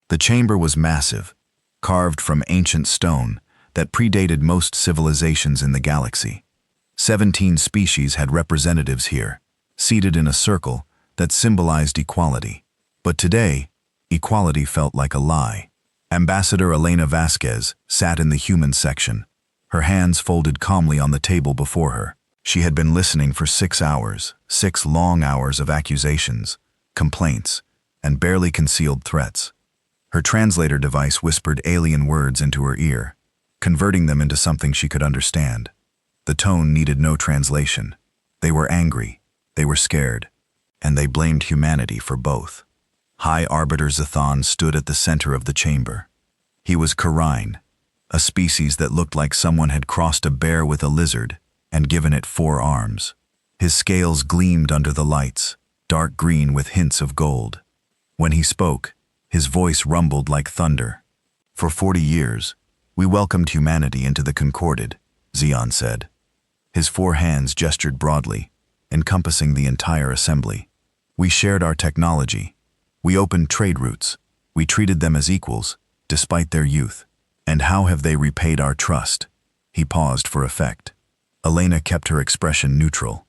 The chamber was massive, carved from ancient stone that predated most civilizations in the galaxy. 17 species had representatives here, seated in a circle that symbolized equality. But today, equality felt like a lie. Ambassador Elena Vasquez sat in the human section, her hands folded calmly on the table before her. She had been listening for 6 hours, 6 long hours of accusations, complaints, and barely concealed threats. Her translator device whispered alien words into her ear, converting them into something she could understand. The tone needed no translation. They were angry, they were scared, and they blamed humanity for both. High Arbiter Zathon stood at the center of the chamber. He was Karine, a species that looked like someone had crossed a bear with a lizard and given it 4 arms. His scales gleamed under the lights, dark green with hints of gold. When he spoke, his voice rumbled like thunder. For 40 years, we welcomed humanity into the Concorded, Zeon said. His 4 hands gestured broadly, encompassing the entire assembly. We shared our technology. We opened trade routes. We treated them as equals, despite their youth. And how have they repaid our trust? He paused for effect. Elena kept her expression neutral.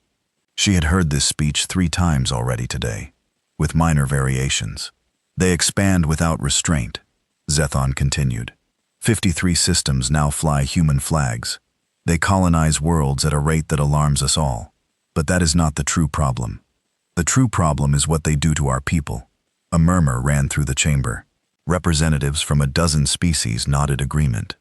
She had heard this speech 3 times already today, with minor variations. They expand without restraint, Zathon continued. 53 systems now fly human flags. They colonize worlds at a rate that alarms us all. But that is not the true problem. The true problem is what they do to our people. A murmur ran through the chamber. Representatives from a dozen species nodded agreement.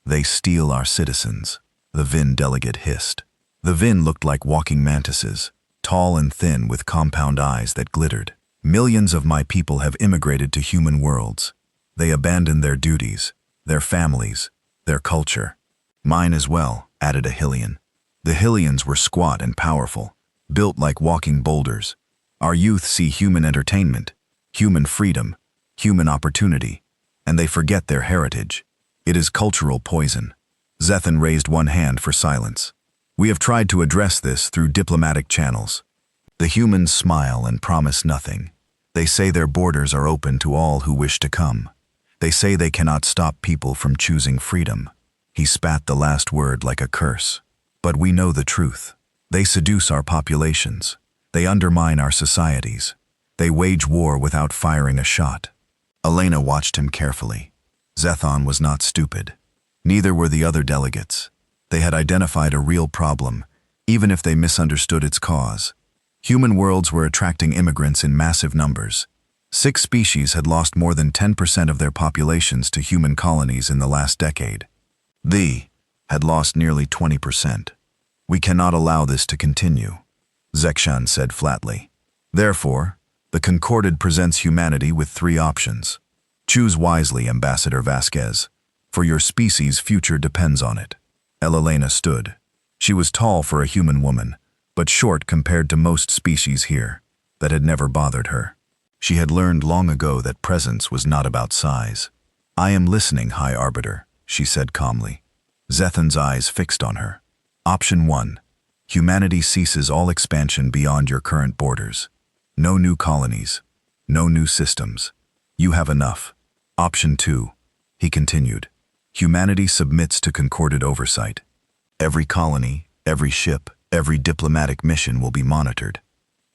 They steal our citizens, the Vin delegate hissed. The Vin looked like walking mantises, tall and thin with compound eyes that glittered. Millions of my people have immigrated to human worlds. They abandoned their duties, their families, their culture. Mine as well, added a Hylian. The Hylians were squat and powerful, built like walking boulders. Our youth see human entertainment, human freedom, human opportunity, and they forget their heritage. It is cultural poison. Zethan raised one hand for silence. We have tried to address this through diplomatic channels. The humans smile and promise nothing. They say their borders are open to all who wish to come. They say they cannot stop people from choosing freedom. He spat the last word like a curse. But we know the truth. They seduce our populations. They undermine our societies. They wage war without firing a shot. Elena watched him carefully. Zathon was not stupid. Neither were the other delegates. They had identified a real problem, even if they misunderstood its cause. Human worlds were attracting immigrants in massive numbers. 6 species had lost more than 10% of their populations to human colonies in the last decade. They had lost nearly 20%. We cannot allow this to continue, Zekshan said flatly. Therefore, the Concorded presents humanity with 3 options. Choose wisely, Ambassador Vasquez, for your species' future depends on it. Elena stood. She was tall for a human woman, but short compared to most species here. That had never bothered her. She had learned long ago that presence was not about size. I am listening, High Arbiter, she said calmly. Zethan's eyes fixed on her. Option 1. Humanity ceases all expansion beyond your current borders. No new colonies. No new systems. You have enough. Option 2. He continued. Humanity submits to Concorded oversight. Every colony, every ship, every diplomatic mission will be monitored.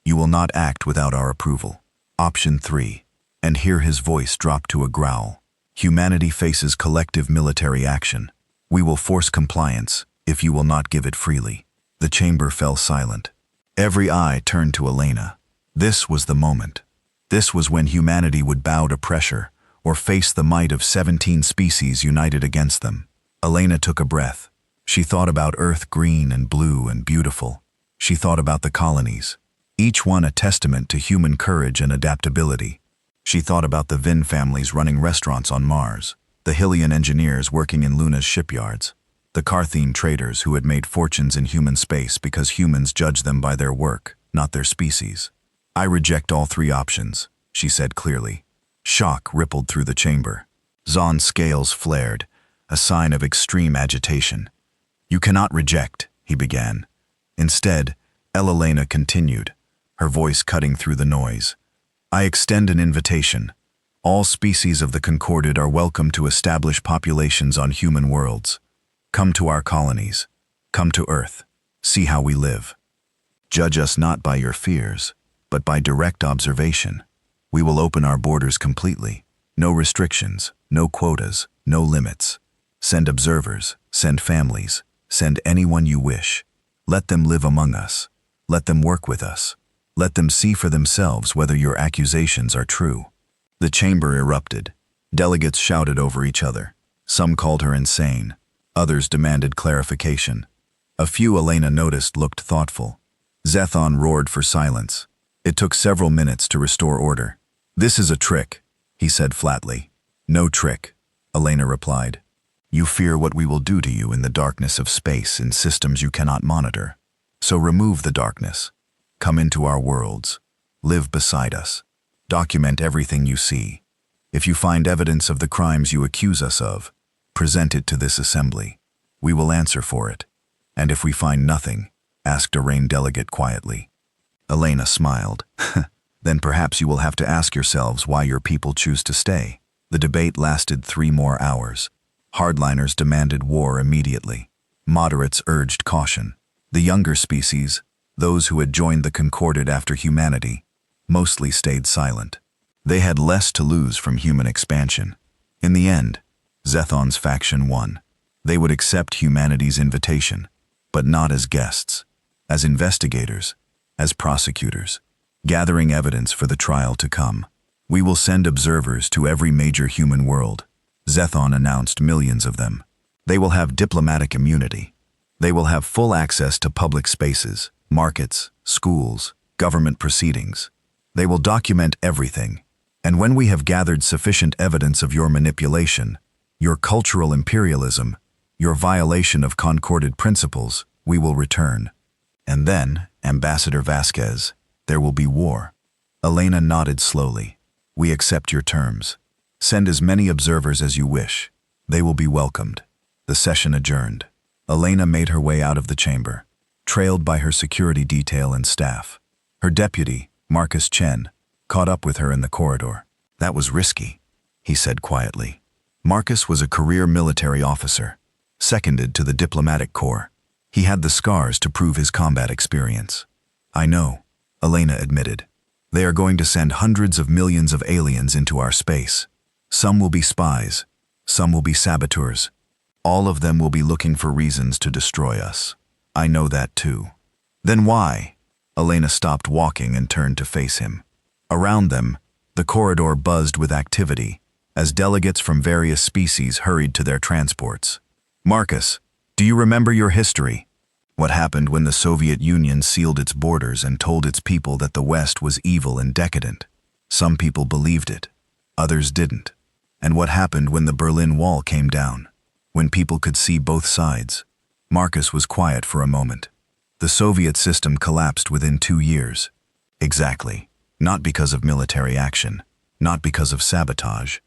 You will not act without our approval. Option 3. And here his voice dropped to a growl. Humanity faces collective military action. We will force compliance if you will not give it freely. The chamber fell silent. Every eye turned to Elena. This was the moment. This was when humanity would bow to pressure or face the might of 17 species united against them. Elena took a breath. She thought about Earth green and blue and beautiful. She thought about the colonies, each one a testament to human courage and adaptability. She thought about the Vin families running restaurants on Mars, the Hylian engineers working in Luna's shipyards, the Carthene traders who had made fortunes in human space because humans judged them by their work, not their species. I reject all 3 options, she said clearly. Shock rippled through the chamber. Zon's scales flared, a sign of extreme agitation. You cannot reject, he began. Instead, Elena continued, her voice cutting through the noise. I extend an invitation. All species of the concorded are welcome to establish populations on human worlds. Come to our colonies. Come to Earth. See how we live. Judge us not by your fears, but by direct observation. We will open our borders completely. No restrictions, no quotas, no limits. Send observers, send families, send anyone you wish. Let them live among us. Let them work with us. Let them see for themselves whether your accusations are true. The chamber erupted. Delegates shouted over each other. Some called her insane. Others demanded clarification. A few Elena noticed looked thoughtful. Zethon roared for silence. It took several minutes to restore order. "This is a trick," he said flatly. "No trick," Elena replied. "You fear what we will do to you in the darkness of space in systems you cannot monitor. So remove the darkness. Come into our worlds. Live beside us. Document everything you see. If you find evidence of the crimes you accuse us of, present it to this assembly. We will answer for it. And if we find nothing," asked a Rain delegate quietly. Elena smiled. "Then perhaps you will have to ask yourselves why your people choose to stay." The debate lasted 3 more hours. Hardliners demanded war immediately. Moderates urged caution. The younger species, those who had joined the concorded after humanity, mostly stayed silent. They had less to lose from human expansion. In the end, Zethon's faction won. They would accept humanity's invitation, but not as guests, as investigators, as prosecutors, gathering evidence for the trial to come. "We will send observers to every major human world," Zethon announced, millions of them. "They will have diplomatic immunity. They will have full access to public spaces, markets, schools, government proceedings. They will document everything. And when we have gathered sufficient evidence of your manipulation, your cultural imperialism, your violation of concorded principles, we will return. And then, Ambassador Vasquez, there will be war." Elena nodded slowly. "We accept your terms. Send as many observers as you wish. They will be welcomed." The session adjourned. Elena made her way out of the chamber, trailed by her security detail and staff. Her deputy, Marcus Chen, caught up with her in the corridor. "That was risky," he said quietly. Marcus was a career military officer, seconded to the diplomatic corps. He had the scars to prove his combat experience. "I know," Elena admitted. "They are going to send hundreds of millions of aliens into our space. Some will be spies, some will be saboteurs. All of them will be looking for reasons to destroy us. I know that too." "Then why?" Elena stopped walking and turned to face him. Around them, the corridor buzzed with activity as delegates from various species hurried to their transports. "Marcus, do you remember your history? What happened when the Soviet Union sealed its borders and told its people that the West was evil and decadent? Some people believed it, others didn't. And what happened when the Berlin Wall came down? When people could see both sides?" Marcus was quiet for a moment. "The Soviet system collapsed within 2 years." "Exactly. Not because of military action, not because of sabotage.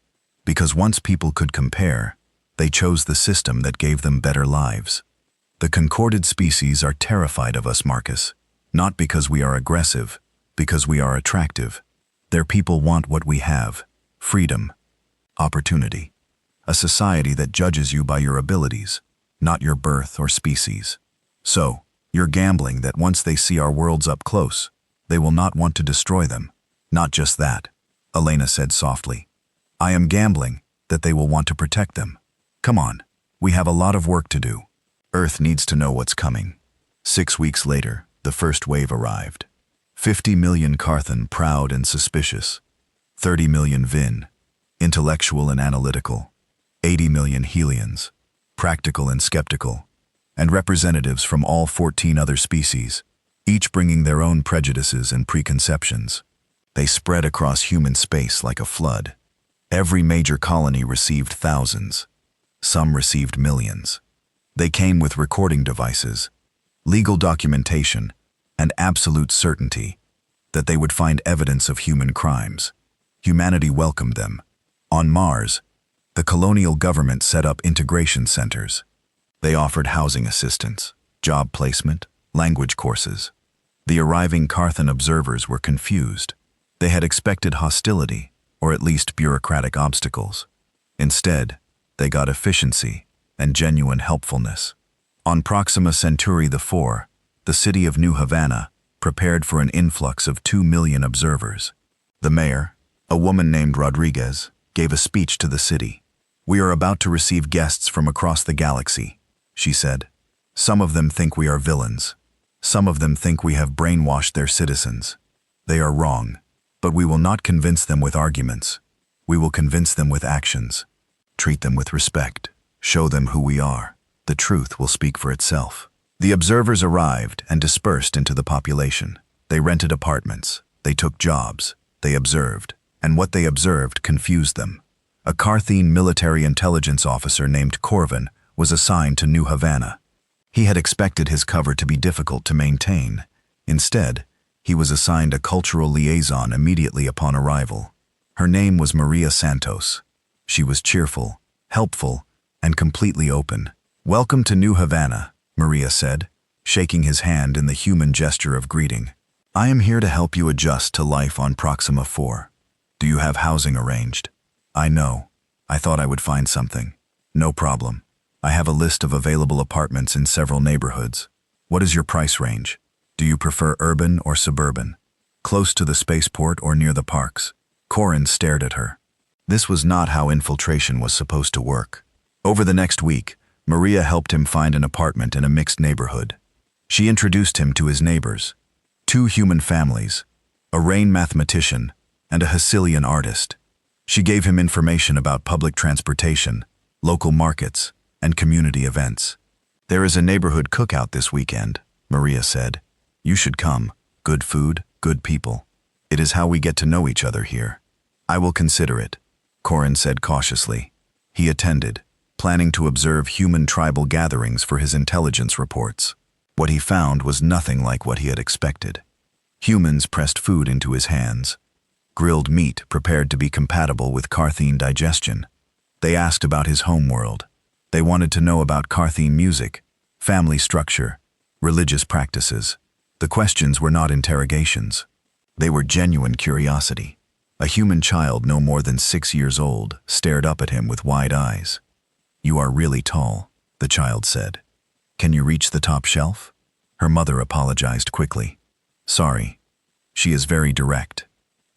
Because once people could compare, they chose the system that gave them better lives. The concorded species are terrified of us, Marcus. Not because we are aggressive, because we are attractive. Their people want what we have: freedom, opportunity. A society that judges you by your abilities, not your birth or species. So, you're gambling that once they see our worlds up close, they will not want to destroy them." "Not just that," Elena said softly. "I am gambling that they will want to protect them. Come on, we have a lot of work to do. Earth needs to know what's coming." 6 weeks later, the first wave arrived. 50 million Carthan, proud and suspicious. 30 million Vin, intellectual and analytical. 80 million Helians, practical and skeptical. And representatives from all 14 other species, each bringing their own prejudices and preconceptions. They spread across human space like a flood. Every major colony received thousands. Some received millions. They came with recording devices, legal documentation, and absolute certainty that they would find evidence of human crimes. Humanity welcomed them. On Mars, the colonial government set up integration centers. They offered housing assistance, job placement, language courses. The arriving Carthan observers were confused. They had expected hostility, or at least bureaucratic obstacles. Instead, they got efficiency and genuine helpfulness. On Proxima Centauri IV, the city of New Havana prepared for an influx of 2 million observers. The mayor, a woman named Rodriguez, gave a speech to the city. "We are about to receive guests from across the galaxy," she said. "Some of them think we are villains. Some of them think we have brainwashed their citizens. They are wrong, but we will not convince them with arguments. We will convince them with actions. Treat them with respect. Show them who we are. The truth will speak for itself." The observers arrived and dispersed into the population. They rented apartments. They took jobs. They observed. And what they observed confused them. A Carthene military intelligence officer named Corvin was assigned to New Havana. He had expected his cover to be difficult to maintain. Instead, he was assigned a cultural liaison immediately upon arrival. Her name was Maria Santos. She was cheerful, helpful, and completely open. "Welcome to New Havana," Maria said, shaking his hand in the human gesture of greeting. "I am here to help you adjust to life on Proxima 4. Do you have housing arranged?" "I know. I thought I would find something." "No problem. I have a list of available apartments in several neighborhoods. What is your price range? Do you prefer urban or suburban? Close to the spaceport or near the parks?" Corin stared at her. This was not how infiltration was supposed to work. Over the next week, Maria helped him find an apartment in a mixed neighborhood. She introduced him to his neighbors, 2 human families, a Rain mathematician, and a Hecelian artist. She gave him information about public transportation, local markets, and community events. "There is a neighborhood cookout this weekend," Maria said. "You should come. Good food, good people. It is how we get to know each other here." "I will consider it," Corin said cautiously. He attended, planning to observe human tribal gatherings for his intelligence reports. What he found was nothing like what he had expected. Humans pressed food into his hands. Grilled meat prepared to be compatible with Carthene digestion. They asked about his homeworld. They wanted to know about Carthene music, family structure, religious practices. The questions were not interrogations. They were genuine curiosity. A human child no more than 6 years old stared up at him with wide eyes. "You are really tall," the child said. "Can you reach the top shelf?" Her mother apologized quickly. "Sorry." She is very direct.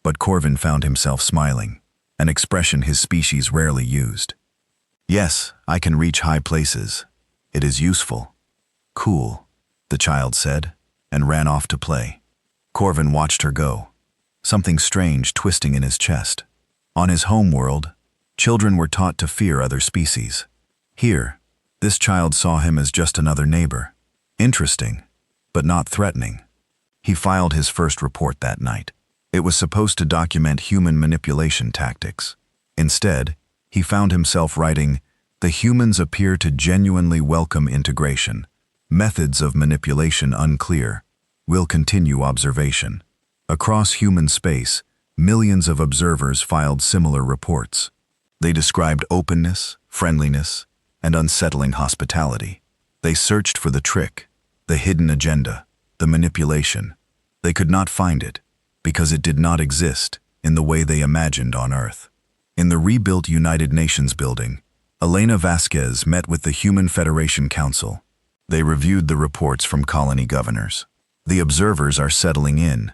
But Corvin found himself smiling, an expression his species rarely used. "Yes, I can reach high places. It is useful." "Cool," the child said, and ran off to play. Corvin watched her go, something strange twisting in his chest. On his homeworld, children were taught to fear other species. Here, this child saw him as just another neighbor. Interesting, but not threatening. He filed his first report that night. It was supposed to document human manipulation tactics. Instead, he found himself writing, "The humans appear to genuinely welcome integration. Methods of manipulation unclear. Will continue observation." Across human space, millions of observers filed similar reports. They described openness, friendliness, and unsettling hospitality. They searched for the trick, the hidden agenda, the manipulation. They could not find it, because it did not exist in the way they imagined on Earth. In the rebuilt United Nations building, Elena Vasquez met with the Human Federation Council. They reviewed the reports from colony governors. "The observers are settling in,"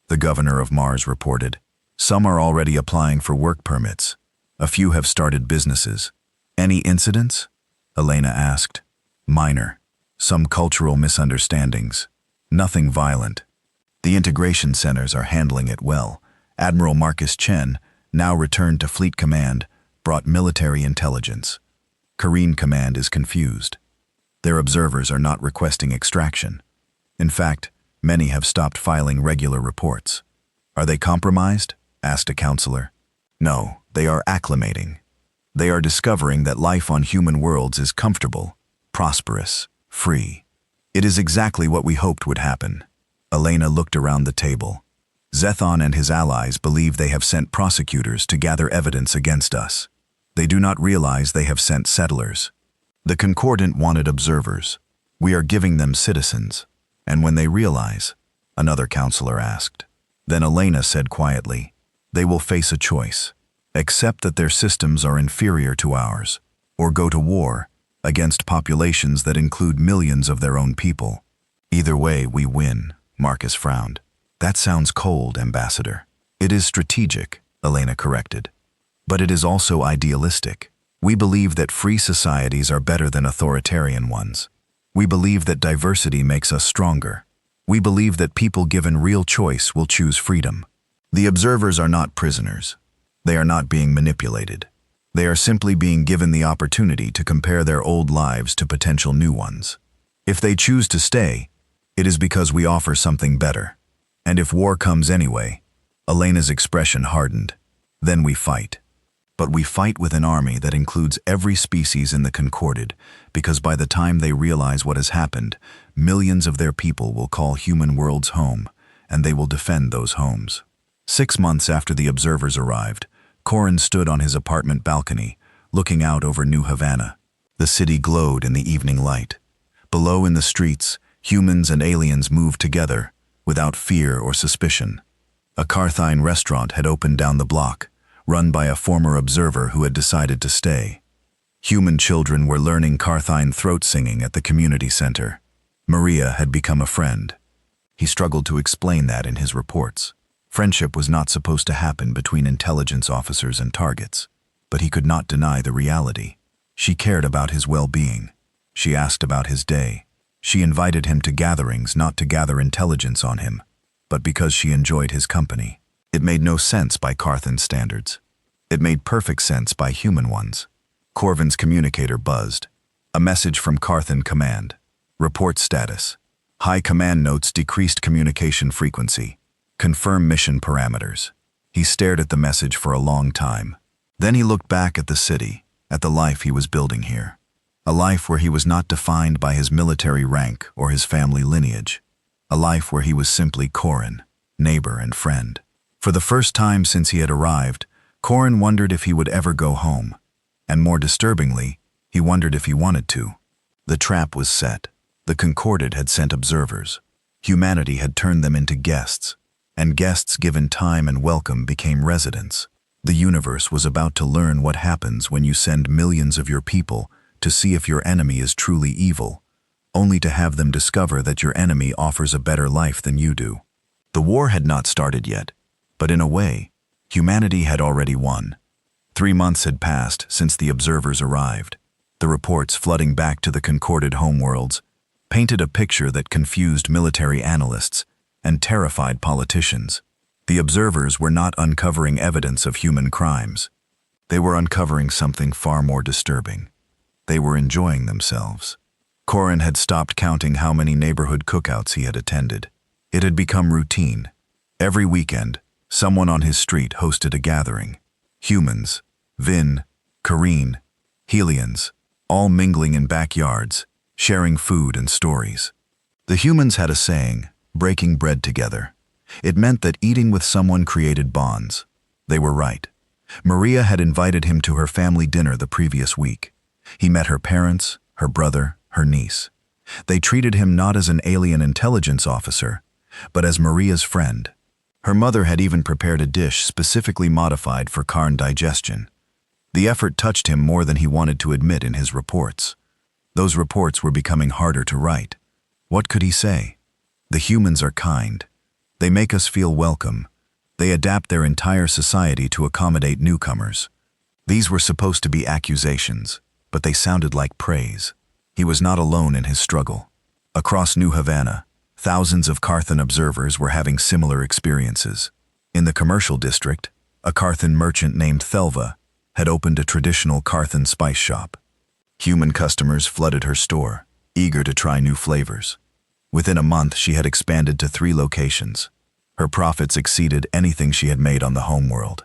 the governor of Mars reported. "Some are already applying for work permits. A few have started businesses." "Any incidents?" Elena asked. "Minor. Some cultural misunderstandings. Nothing violent. The integration centers are handling it well. Admiral Marcus Chen, now returned to Fleet Command, brought military intelligence. Kareen Command is confused. Their observers are not requesting extraction. In fact, many have stopped filing regular reports." "Are they compromised?" asked a counselor. "No, they are acclimating. They are discovering that life on human worlds is comfortable, prosperous, free. It is exactly what we hoped would happen." Elena looked around the table. "Zethon and his allies believe they have sent prosecutors to gather evidence against us. They do not realize they have sent settlers. The Concordant wanted observers. We are giving them citizens. And when they realize," another counselor asked. Then Elena said quietly, "They will face a choice. accept that their systems are inferior to ours, or go to war against populations that include millions of their own people. Either way, we win, Marcus frowned. That sounds cold, Ambassador. It is strategic, Elena corrected. But it is also idealistic. We believe that free societies are better than authoritarian ones. We believe that diversity makes us stronger. We believe that people given real choice will choose freedom. The observers are not prisoners. They are not being manipulated. They are simply being given the opportunity to compare their old lives to potential new ones. If they choose to stay, it is because we offer something better. And if war comes anyway, Elena's expression hardened, then we fight. But we fight with an army that includes every species in the Concorded, because by the time they realize what has happened, millions of their people will call human worlds home, and they will defend those homes. 6 months after the observers arrived, Corin stood on his apartment balcony, looking out over New Havana. The city glowed in the evening light. Below in the streets, humans and aliens moved together, without fear or suspicion. A Carthine restaurant had opened down the block, run by a former observer who had decided to stay. Human children were learning Carthine throat singing at the community center. Maria had become a friend. He struggled to explain that in his reports. Friendship was not supposed to happen between intelligence officers and targets, but he could not deny the reality. She cared about his well-being. She asked about his day. She invited him to gatherings not to gather intelligence on him, but because she enjoyed his company. It made no sense by Carthan standards. It made perfect sense by human ones. Corvin's communicator buzzed. A message from Carthan Command. Report status. High Command notes decreased communication frequency. Confirm mission parameters. He stared at the message for a long time. Then he looked back at the city, at the life he was building here. A life where he was not defined by his military rank or his family lineage. A life where he was simply Corin, neighbor and friend. For the first time since he had arrived, Corin wondered if he would ever go home. And more disturbingly, he wondered if he wanted to. The trap was set. The Concorded had sent observers. Humanity had turned them into guests. And guests given time and welcome became residents. The universe was about to learn what happens when you send millions of your people to see if your enemy is truly evil, only to have them discover that your enemy offers a better life than you do. The war had not started yet, but in a way, humanity had already won. 3 months had passed since the observers arrived. The reports flooding back to the Concorded homeworlds painted a picture that confused military analysts and terrified politicians. The observers were not uncovering evidence of human crimes. They were uncovering something far more disturbing. They were enjoying themselves. Corin had stopped counting how many neighborhood cookouts he had attended. It had become routine. Every weekend, someone on his street hosted a gathering. Humans, Vin, Kareen, Helians, all mingling in backyards, sharing food and stories. The humans had a saying, breaking bread together. It meant that eating with someone created bonds. They were right. Maria had invited him to her family dinner the previous week. He met her parents, her brother, her niece. They treated him not as an alien intelligence officer, but as Maria's friend. Her mother had even prepared a dish specifically modified for Karn digestion. The effort touched him more than he wanted to admit in his reports. Those reports were becoming harder to write. What could he say? The humans are kind. They make us feel welcome. They adapt their entire society to accommodate newcomers. These were supposed to be accusations, but they sounded like praise. He was not alone in his struggle. Across New Havana, thousands of Carthan observers were having similar experiences. In the commercial district, a Carthan merchant named Thelva had opened a traditional Carthan spice shop. Human customers flooded her store, eager to try new flavors. Within a month, she had expanded to 3 locations. Her profits exceeded anything she had made on the homeworld.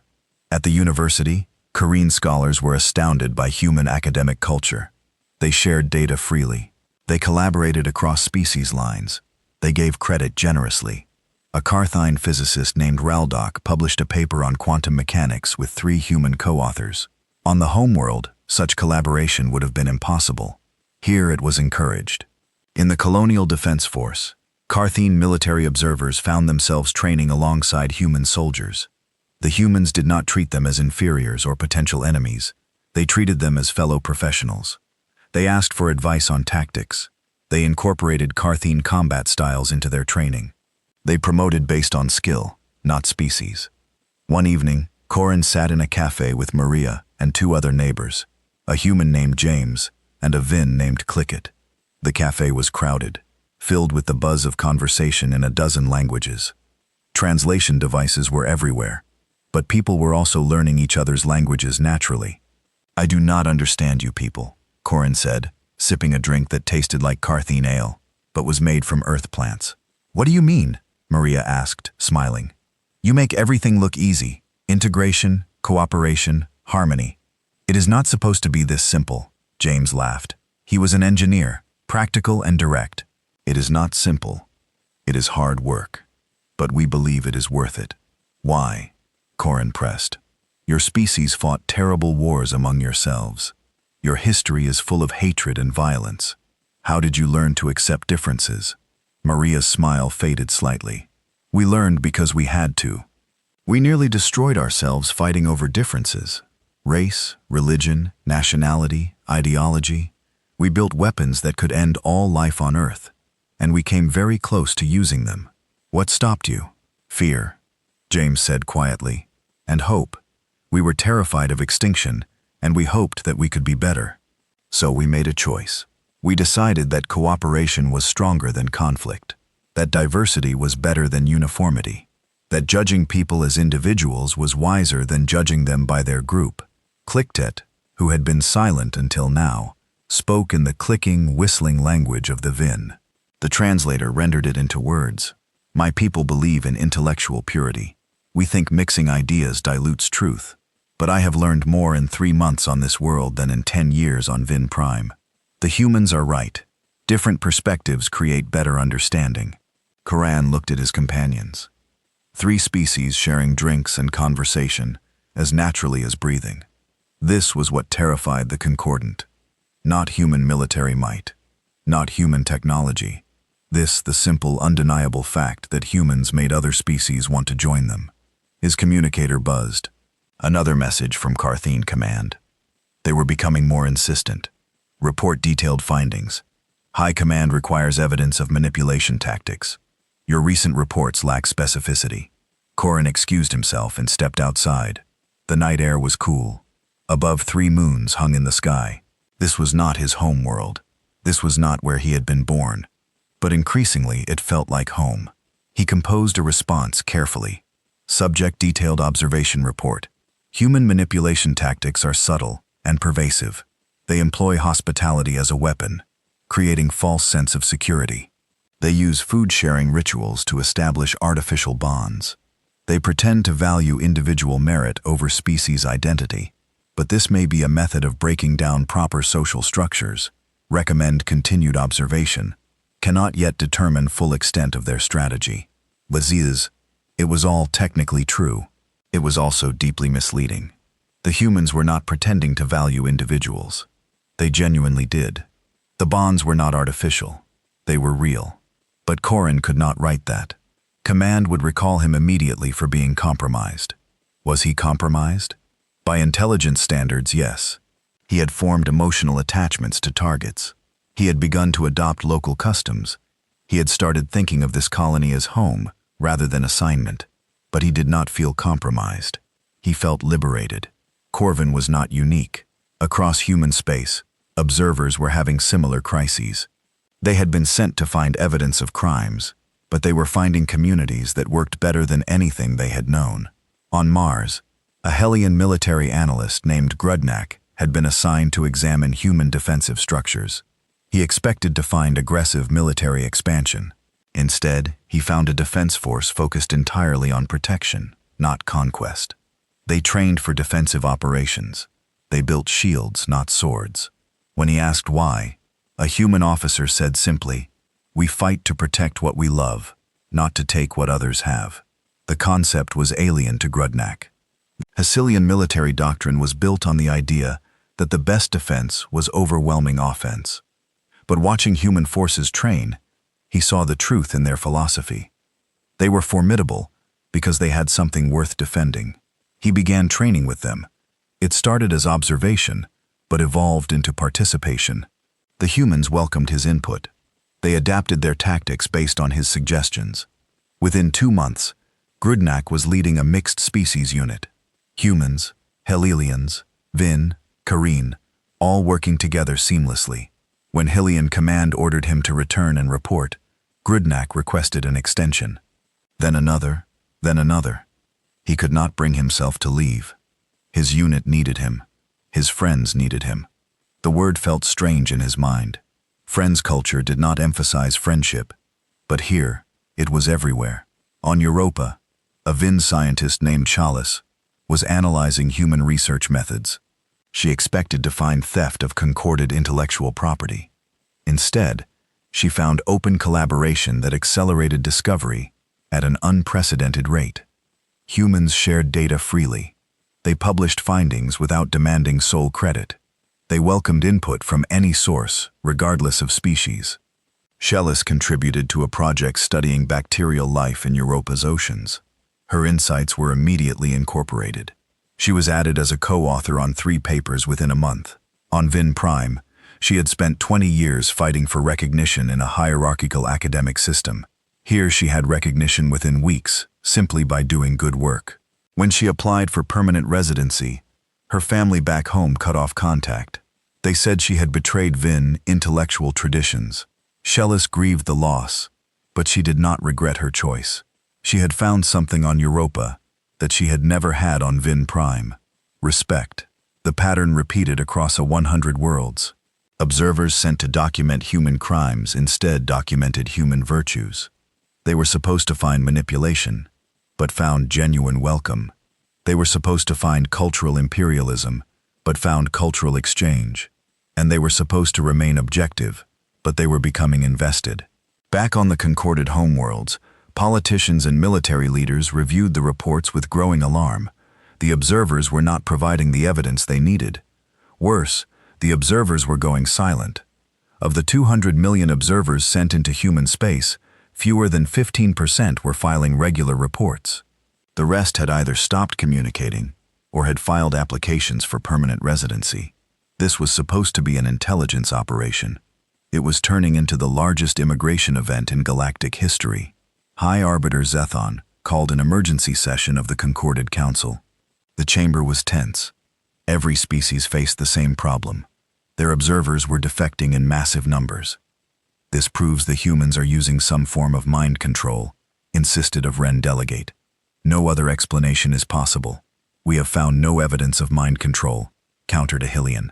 At the university, Korean scholars were astounded by human academic culture. They shared data freely. They collaborated across species lines. They gave credit generously. A Carthine physicist named Raldok published a paper on quantum mechanics with 3 human co-authors. On the homeworld, such collaboration would have been impossible. Here it was encouraged. In the Colonial Defense Force, Carthine military observers found themselves training alongside human soldiers. The humans did not treat them as inferiors or potential enemies. They treated them as fellow professionals. They asked for advice on tactics. They incorporated Carthene combat styles into their training. They promoted based on skill, not species. One evening, Corin sat in a cafe with Maria and two other neighbors, a human named James and a Vin named Clickett. The cafe was crowded, filled with the buzz of conversation in a dozen languages. Translation devices were everywhere, but people were also learning each other's languages naturally. "I do not understand you people," Corin said, sipping a drink that tasted like Carthene ale, but was made from earth plants. "What do you mean?" Maria asked, smiling. "You make everything look easy. Integration, cooperation, harmony. It is not supposed to be this simple," James laughed. He was an engineer, practical and direct. "It is not simple. It is hard work. But we believe it is worth it." "Why?" Corin pressed. "Your species fought terrible wars among yourselves. Your history is full of hatred and violence. How did you learn to accept differences?" Maria's smile faded slightly. "We learned because we had to. We nearly destroyed ourselves fighting over differences. Race, religion, nationality, ideology. We built weapons that could end all life on Earth, and we came very close to using them. What stopped you?" "Fear," James said quietly, "and hope. We were terrified of extinction, and we hoped that we could be better. So we made a choice. We decided that cooperation was stronger than conflict, that diversity was better than uniformity, that judging people as individuals was wiser than judging them by their group." Clickett, who had been silent until now, spoke in the clicking, whistling language of the Vin. The translator rendered it into words. "My people believe in intellectual purity. We think mixing ideas dilutes truth. But I have learned more in 3 months on this world than in 10 years on Vin Prime. The humans are right. Different perspectives create better understanding." Coran looked at his companions. 3 species sharing drinks and conversation, as naturally as breathing. This was what terrified the Concordant. Not human military might. Not human technology. This, the simple, undeniable fact that humans made other species want to join them. His communicator buzzed. Another message from Carthene Command. They were becoming more insistent. "Report detailed findings. High Command requires evidence of manipulation tactics. Your recent reports lack specificity." Corin excused himself and stepped outside. The night air was cool. Above 3 moons hung in the sky. This was not his home world. This was not where he had been born. But increasingly it felt like home. He composed a response carefully. Subject detailed observation report. Human manipulation tactics are subtle and pervasive. They employ hospitality as a weapon, creating false sense of security. They use food-sharing rituals to establish artificial bonds. They pretend to value individual merit over species identity, but this may be a method of breaking down proper social structures. Recommend continued observation. Cannot yet determine full extent of their strategy. It was all technically true. It was also deeply misleading. The humans were not pretending to value individuals. They genuinely did. The bonds were not artificial. They were real. But Corin could not write that. Command would recall him immediately for being compromised. Was he compromised? By intelligence standards, yes. He had formed emotional attachments to targets. He had begun to adopt local customs. He had started thinking of this colony as home rather than assignment. But he did not feel compromised. He felt liberated. Corvin was not unique. Across human space, observers were having similar crises. They had been sent to find evidence of crimes, but they were finding communities that worked better than anything they had known. On Mars, a Hellion military analyst named Grudnak had been assigned to examine human defensive structures. He expected to find aggressive military expansion. Instead, he found a defense force focused entirely on protection, not conquest. They trained for defensive operations. They built shields, not swords. When he asked why, a human officer said simply, "We fight to protect what we love, not to take what others have." The concept was alien to Grudnak. Hessilian military doctrine was built on the idea that the best defense was overwhelming offense. But watching human forces train, he saw the truth in their philosophy. They were formidable because they had something worth defending. He began training with them. It started as observation, but evolved into participation. The humans welcomed his input. They adapted their tactics based on his suggestions. Within 2 months, Grudnak was leading a mixed species unit. Humans, Hellions, Vin, Kareen, all working together seamlessly. When Hylian Command ordered him to return and report, Grudnak requested an extension. Then another, then another. He could not bring himself to leave. His unit needed him. His friends needed him. The word felt strange in his mind. Friends culture did not emphasize friendship, but here, it was everywhere. On Europa, a Vin scientist named Chalice was analyzing human research methods. She expected to find theft of concorded intellectual property. Instead, she found open collaboration that accelerated discovery at an unprecedented rate. Humans shared data freely. They published findings without demanding sole credit. They welcomed input from any source, regardless of species. Chalice contributed to a project studying bacterial life in Europa's oceans. Her insights were immediately incorporated. She was added as a co-author on 3 papers within a month. On Vin Prime, she had spent 20 years fighting for recognition in a hierarchical academic system. Here she had recognition within weeks, simply by doing good work. When she applied for permanent residency, her family back home cut off contact. They said she had betrayed Vin intellectual traditions. Chalice grieved the loss, but she did not regret her choice. She had found something on Europa that she had never had on Vin Prime. Respect. The pattern repeated across 100 worlds. Observers sent to document human crimes instead documented human virtues. They were supposed to find manipulation, but found genuine welcome. They were supposed to find cultural imperialism, but found cultural exchange. And they were supposed to remain objective, but they were becoming invested. Back on the concorded homeworlds, politicians and military leaders reviewed the reports with growing alarm. The observers were not providing the evidence they needed. Worse, the observers were going silent. Of the 200 million observers sent into human space, fewer than 15% were filing regular reports. The rest had either stopped communicating or had filed applications for permanent residency. This was supposed to be an intelligence operation. It was turning into the largest immigration event in galactic history. High Arbiter Zethon called an emergency session of the Concorded Council. The chamber was tense. Every species faced the same problem. Their observers were defecting in massive numbers. This proves the humans are using some form of mind control, insisted of Ren Delegate. No other explanation is possible. We have found no evidence of mind control, countered Ahilian.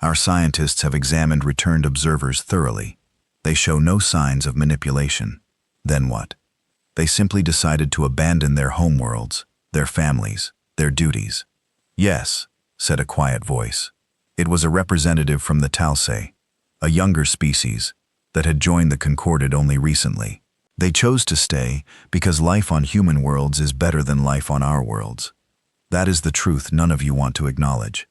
Our scientists have examined returned observers thoroughly. They show no signs of manipulation. Then what? They simply decided to abandon their homeworlds, their families, their duties. Yes, said a quiet voice. It was a representative from the Talsei, a younger species that had joined the Concorded only recently. They chose to stay because life on human worlds is better than life on our worlds. That is the truth none of you want to acknowledge.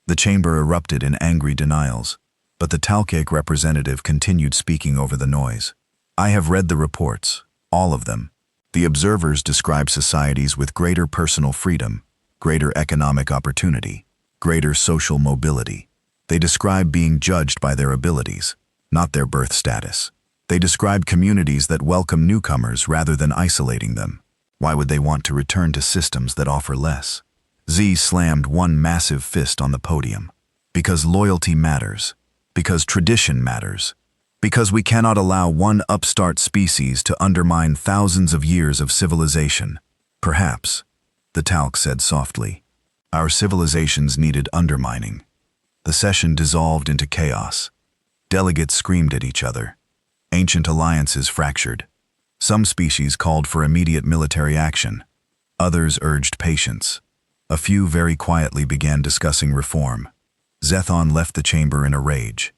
The chamber erupted in angry denials, but the Talcaic representative continued speaking over the noise. I have read the reports, all of them. The observers describe societies with greater personal freedom, greater economic opportunity, greater social mobility. They describe being judged by their abilities, not their birth status. They describe communities that welcome newcomers rather than isolating them. Why would they want to return to systems that offer less? Z slammed one massive fist on the podium. Because loyalty matters. Because tradition matters. Because we cannot allow one upstart species to undermine thousands of years of civilization. Perhaps, the Talc said softly, our civilizations needed undermining. The session dissolved into chaos. Delegates screamed at each other. Ancient alliances fractured. Some species called for immediate military action. Others urged patience. A few very quietly began discussing reform. Zethon left the chamber in a rage.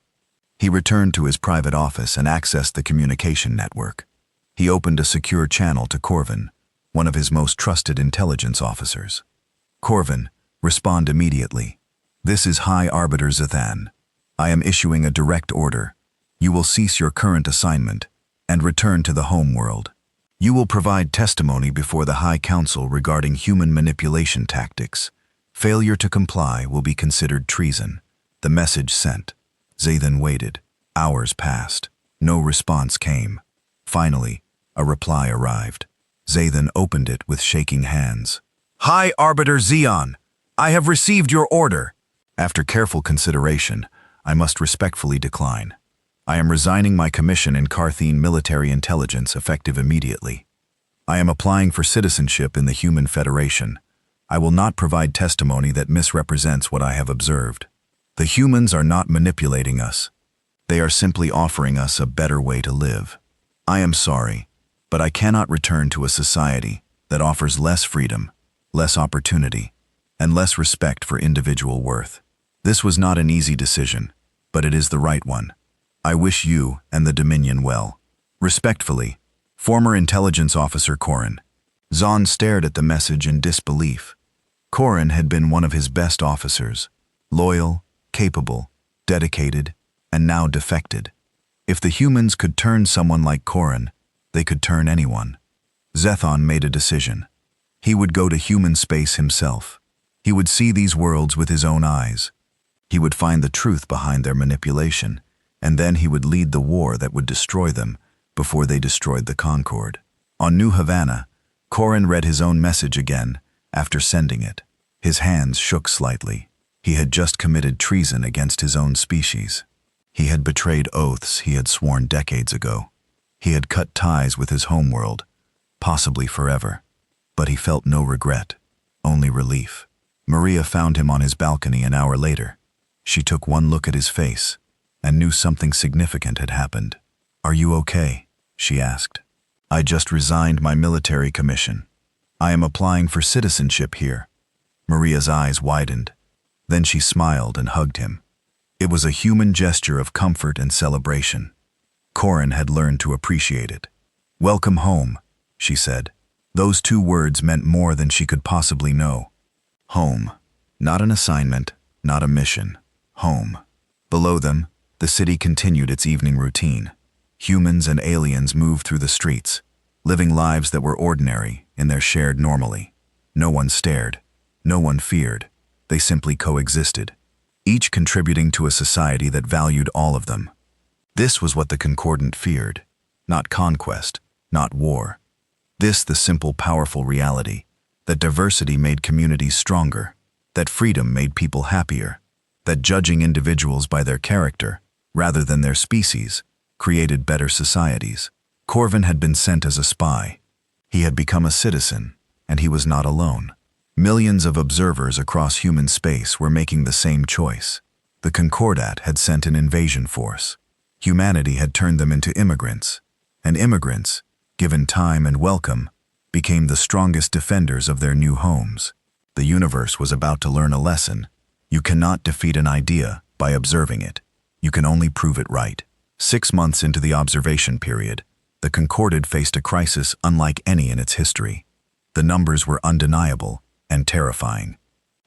He returned to his private office and accessed the communication network. He opened a secure channel to Corvin, one of his most trusted intelligence officers. Corvin, respond immediately. This is High Arbiter Zethan. I am issuing a direct order. You will cease your current assignment and return to the home world. You will provide testimony before the High Council regarding human manipulation tactics. Failure to comply will be considered treason. The message sent. Zathan waited. Hours passed. No response came. Finally, a reply arrived. Zathan opened it with shaking hands. High Arbiter Zeon, I have received your order. After careful consideration, I must respectfully decline. I am resigning my commission in Carthene Military Intelligence effective immediately. I am applying for citizenship in the Human Federation. I will not provide testimony that misrepresents what I have observed. The humans are not manipulating us. They are simply offering us a better way to live. I am sorry, but I cannot return to a society that offers less freedom, less opportunity, and less respect for individual worth. This was not an easy decision, but it is the right one. I wish you and the Dominion well. Respectfully, former intelligence officer Corin. Zahn stared at the message in disbelief. Corin had been one of his best officers, loyal, capable, dedicated, and now defected. If the humans could turn someone like Corin, they could turn anyone. Zethon made a decision. He would go to human space himself. He would see these worlds with his own eyes. He would find the truth behind their manipulation, and then he would lead the war that would destroy them before they destroyed the Concord. On New Havana, Corin read his own message again after sending it. His hands shook slightly. He had just committed treason against his own species. He had betrayed oaths he had sworn decades ago. He had cut ties with his homeworld, possibly forever. But he felt no regret, only relief. Maria found him on his balcony an hour later. She took one look at his face and knew something significant had happened. "Are you okay?" she asked. "I just resigned my military commission. I am applying for citizenship here." Maria's eyes widened. Then she smiled and hugged him. It was a human gesture of comfort and celebration. Corin had learned to appreciate it. "Welcome home," she said. Those two words meant more than she could possibly know. Home. Not an assignment, not a mission. Home. Below them, the city continued its evening routine. Humans and aliens moved through the streets, living lives that were ordinary in their shared normally. No one stared. No one feared. They simply coexisted, each contributing to a society that valued all of them. This was what the Concordant feared. Not conquest, not war. This the simple, powerful reality, that diversity made communities stronger, that freedom made people happier, that judging individuals by their character, rather than their species, created better societies. Corvin had been sent as a spy. He had become a citizen, and he was not alone. Millions of observers across human space were making the same choice. The Concordat had sent an invasion force. Humanity had turned them into immigrants, and immigrants, given time and welcome, became the strongest defenders of their new homes. The universe was about to learn a lesson. You cannot defeat an idea by observing it. You can only prove it right. 6 months into the observation period, the Concorded faced a crisis unlike any in its history. The numbers were undeniable and terrifying.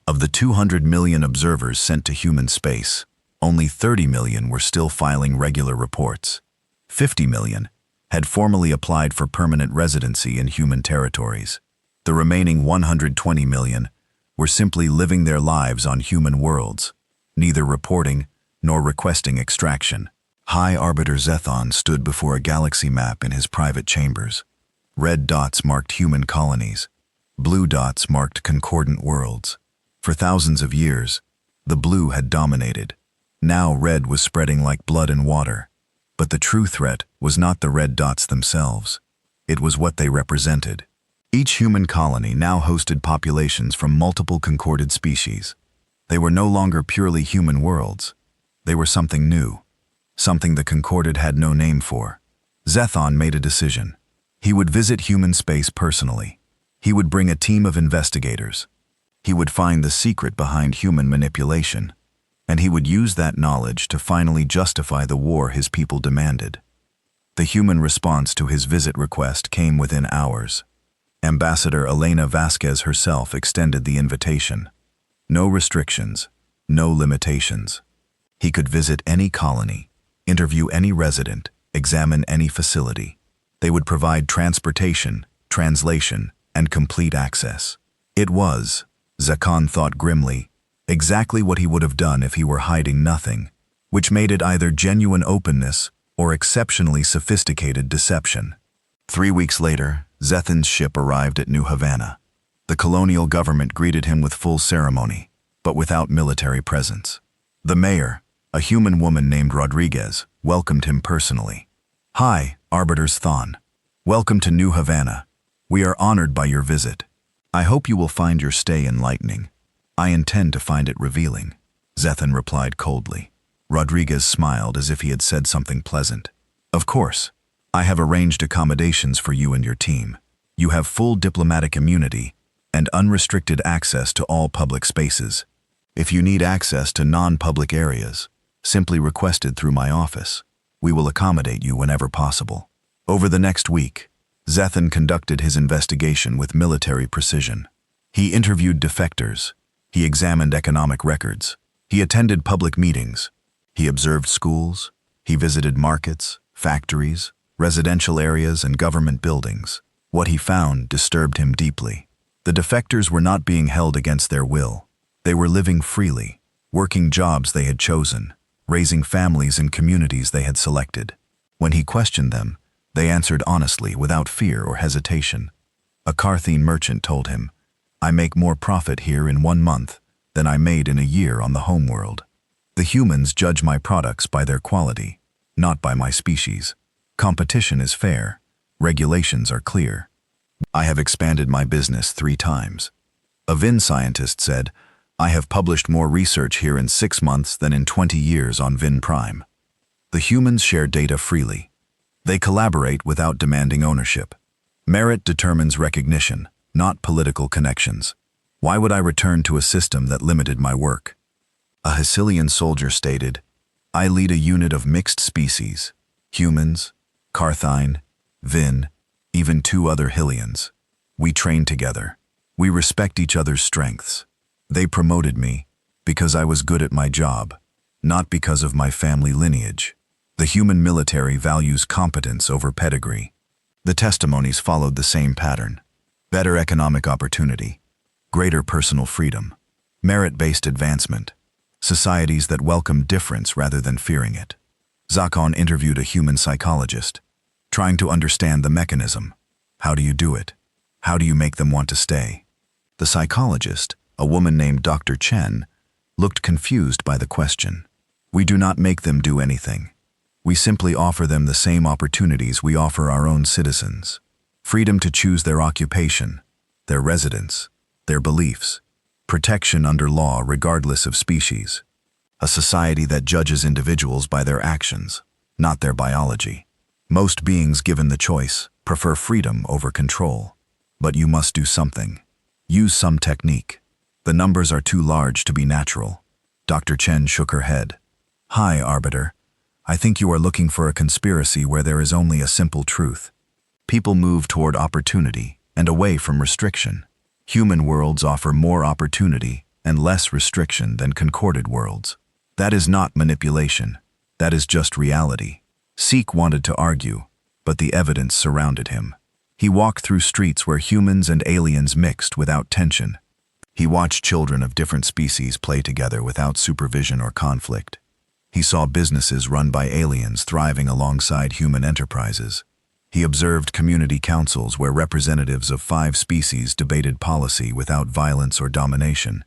Of the 200 million observers sent to human space, only 30 million were still filing regular reports. 50 million had formally applied for permanent residency in human territories. The remaining 120 million were simply living their lives on human worlds, neither reporting nor requesting extraction. High Arbiter Zethon stood before a galaxy map in his private chambers. Red dots marked human colonies. Blue dots marked concordant worlds. For thousands of years, the blue had dominated. Now red was spreading like blood in water. But the true threat was not the red dots themselves. It was what they represented. Each human colony now hosted populations from multiple concorded species. They were no longer purely human worlds. They were something new, something the Concorded had no name for. Zethon made a decision. He would visit human space personally. He would bring a team of investigators. He would find the secret behind human manipulation, and he would use that knowledge to finally justify the war his people demanded. The human response to his visit request came within hours. Ambassador Elena Vasquez herself extended the invitation. No restrictions, no limitations. He could visit any colony, interview any resident, examine any facility. They would provide transportation, translation, and complete access. It was, Zakan thought grimly, exactly what he would have done if he were hiding nothing, which made it either genuine openness or exceptionally sophisticated deception. 3 weeks later, Zethan's ship arrived at New Havana. The colonial government greeted him with full ceremony, but without military presence. The mayor, a human woman named Rodriguez, welcomed him personally. "Hi, Arbiters Thon. Welcome to New Havana. We are honored by your visit. I hope you will find your stay enlightening. I intend to find it revealing," Zethan replied coldly. Rodriguez smiled as if he had said something pleasant. "Of course. I have arranged accommodations for you and your team. You have full diplomatic immunity and unrestricted access to all public spaces. If you need access to non-public areas, simply request it through my office. We will accommodate you whenever possible." Over the next week, Zethan conducted his investigation with military precision. He interviewed defectors. He examined economic records. He attended public meetings. He observed schools. He visited markets, factories, residential areas, and government buildings. What he found disturbed him deeply. The defectors were not being held against their will. They were living freely, working jobs they had chosen, raising families in communities they had selected. When he questioned them, they answered honestly without fear or hesitation. A Carthene merchant told him, "I make more profit here in 1 month than I made in a year on the homeworld. The humans judge my products by their quality, not by my species. Competition is fair. Regulations are clear. I have expanded my business 3 times. A Vin scientist said, "I have published more research here in 6 months than in 20 years on Vin Prime." The humans share data freely. They collaborate without demanding ownership. Merit determines recognition, not political connections. Why would I return to a system that limited my work? A Hycilian soldier stated, "I lead a unit of mixed species, humans, Carthine, Vin, even 2 other Hylians. We train together. We respect each other's strengths. They promoted me because I was good at my job, not because of my family lineage. The human military values competence over pedigree." The testimonies followed the same pattern. Better economic opportunity, greater personal freedom, merit-based advancement, societies that welcome difference rather than fearing it. Zakan interviewed a human psychologist, trying to understand the mechanism. How do you do it? How do you make them want to stay? The psychologist, a woman named Dr. Chen, looked confused by the question. "We do not make them do anything. We simply offer them the same opportunities we offer our own citizens. Freedom to choose their occupation, their residence, their beliefs, protection under law regardless of species. A society that judges individuals by their actions, not their biology. Most beings given the choice prefer freedom over control. But you must do something. Use some technique. The numbers are too large to be natural." Dr. Chen shook her head. "Hi, Arbiter. I think you are looking for a conspiracy where there is only a simple truth. People move toward opportunity and away from restriction. Human worlds offer more opportunity and less restriction than concorded worlds. That is not manipulation. That is just reality." Seek wanted to argue, but the evidence surrounded him. He walked through streets where humans and aliens mixed without tension. He watched children of different species play together without supervision or conflict. He saw businesses run by aliens thriving alongside human enterprises. He observed community councils where representatives of 5 species debated policy without violence or domination.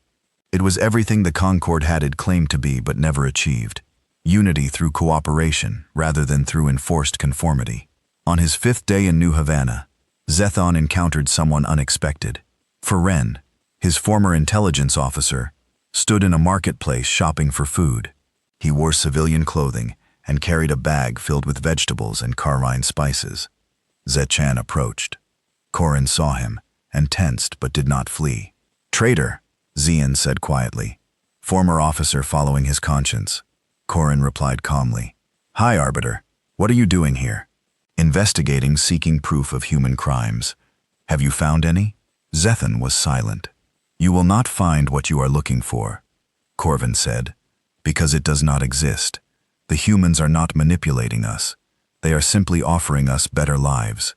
It was everything the Concord had claimed to be but never achieved. Unity through cooperation rather than through enforced conformity. On his 5th day in New Havana, Zethan encountered someone unexpected. Feren, his former intelligence officer, stood in a marketplace shopping for food. He wore civilian clothing and carried a bag filled with vegetables and carmine spices. Zetchan approached. Corin saw him and tensed but did not flee. "Traitor," Zian said quietly. Former officer following his conscience. Corin replied calmly. "Hi, Arbiter. What are you doing here?" "Investigating, seeking proof of human crimes. Have you found any?" Zethan was silent. "You will not find what you are looking for," Corvin said, "because it does not exist. The humans are not manipulating us. They are simply offering us better lives.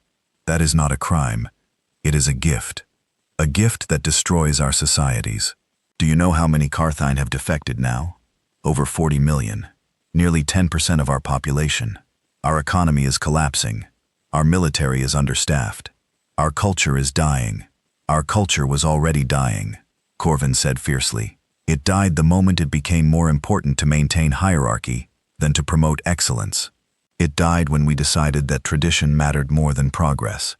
That is not a crime. It is a gift. A gift that destroys our societies. Do you know how many Carthine have defected now? Over 40 million. Nearly 10% of our population. Our economy is collapsing. Our military is understaffed. Our culture is dying. Our culture was already dying, Corvin said fiercely. It died the moment it became more important to maintain hierarchy than to promote excellence. It died when we decided that tradition mattered more than progress.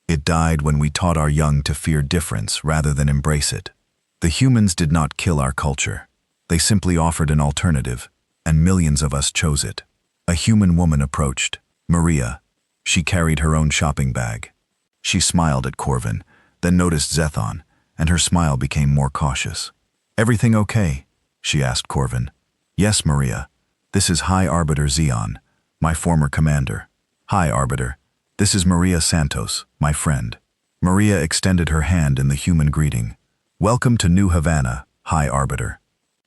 It died when we taught our young to fear difference rather than embrace it. The humans did not kill our culture. They simply offered an alternative, and millions of us chose it. A human woman approached, Maria. She carried her own shopping bag. She smiled at Corvin, then noticed Zethon, and her smile became more cautious. "Everything okay?" she asked Corvin. "Yes, Maria. This is High Arbiter Zeon, my former commander." "Hi, Arbiter. This is Maria Santos, my friend." Maria extended her hand in the human greeting. "Welcome to New Havana, High Arbiter.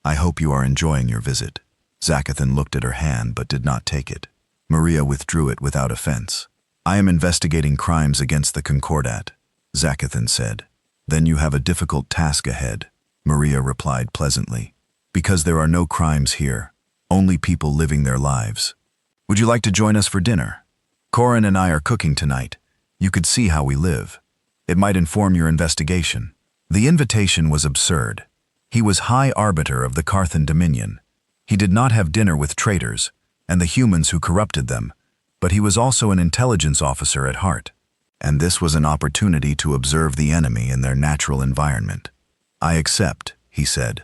I hope you are enjoying your visit." Zakathan looked at her hand but did not take it. Maria withdrew it without offense. "I am investigating crimes against the Concordat," Zakathan said. "Then you have a difficult task ahead," Maria replied pleasantly. "Because there are no crimes here, only people living their lives. Would you like to join us for dinner? Corin and I are cooking tonight. You could see how we live. It might inform your investigation." The invitation was absurd. He was High Arbiter of the Carthan Dominion. He did not have dinner with traitors and the humans who corrupted them, but he was also an intelligence officer at heart. And this was an opportunity to observe the enemy in their natural environment. "I accept," he said.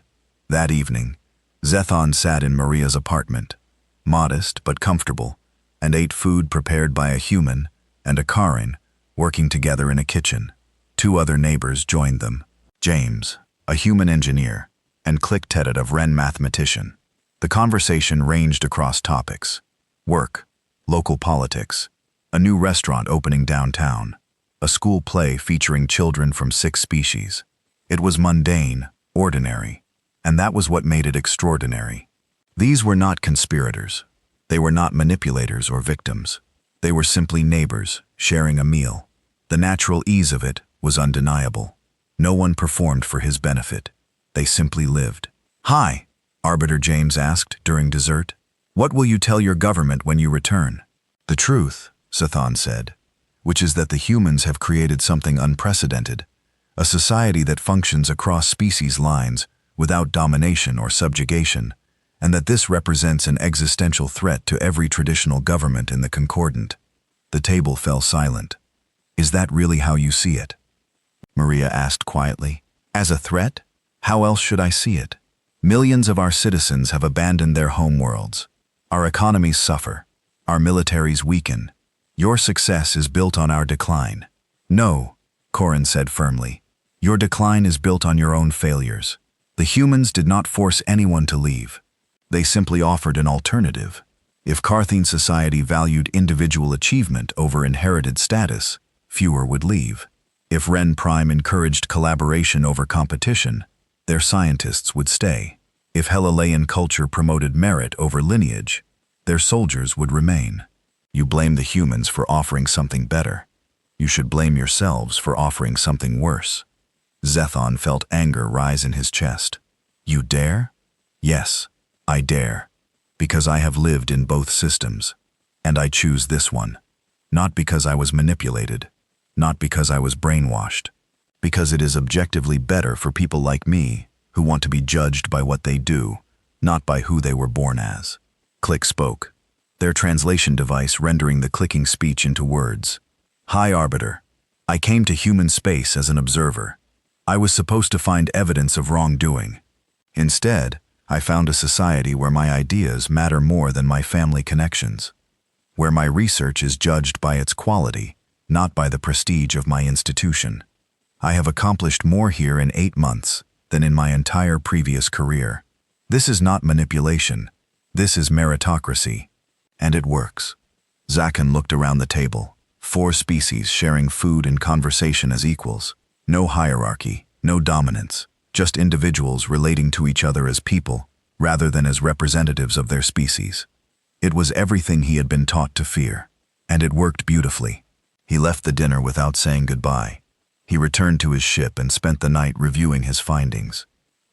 That evening, Zethon sat in Maria's apartment, modest but comfortable, and ate food prepared by a human and a Karin working together in a kitchen. Two other neighbors joined them, James, a human engineer, and Click Tedet, a Wren mathematician. The conversation ranged across topics: work, local politics, a new restaurant opening downtown, a school play featuring children from 6 species. It was mundane, ordinary, and that was what made it extraordinary. These were not conspirators. They were not manipulators or victims. They were simply neighbors, sharing a meal. The natural ease of it was undeniable. No one performed for his benefit. They simply lived. "Hi," Arbiter James asked during dessert. "What will you tell your government when you return?" "The truth," Zethon said, "which is that the humans have created something unprecedented, a society that functions across species lines without domination or subjugation, and that this represents an existential threat to every traditional government in the Concordant." The table fell silent. "Is that really how you see it?" Maria asked quietly. "As a threat? How else should I see it? Millions of our citizens have abandoned their homeworlds. Our economies suffer. Our militaries weaken. Your success is built on our decline." "No," Corin said firmly. "Your decline is built on your own failures. The humans did not force anyone to leave. They simply offered an alternative. If Carthene society valued individual achievement over inherited status, fewer would leave. If Ren Prime encouraged collaboration over competition, their scientists would stay. If Helalayan culture promoted merit over lineage, their soldiers would remain. You blame the humans for offering something better. You should blame yourselves for offering something worse." Zethon felt anger rise in his chest. "You dare?" "Yes, I dare. Because I have lived in both systems. And I choose this one. Not because I was manipulated. Not because I was brainwashed. Because it is objectively better for people like me who want to be judged by what they do, not by who they were born as." Click spoke, their translation device rendering the clicking speech into words. "High Arbiter, I came to human space as an observer. I was supposed to find evidence of wrongdoing. Instead, I found a society where my ideas matter more than my family connections, where my research is judged by its quality, not by the prestige of my institution. I have accomplished more here in 8 months than in my entire previous career. This is not manipulation. This is meritocracy. And it works." Zakan looked around the table, 4 species sharing food and conversation as equals. No hierarchy, no dominance, just individuals relating to each other as people, rather than as representatives of their species. It was everything he had been taught to fear. And it worked beautifully. He left the dinner without saying goodbye. He returned to his ship and spent the night reviewing his findings.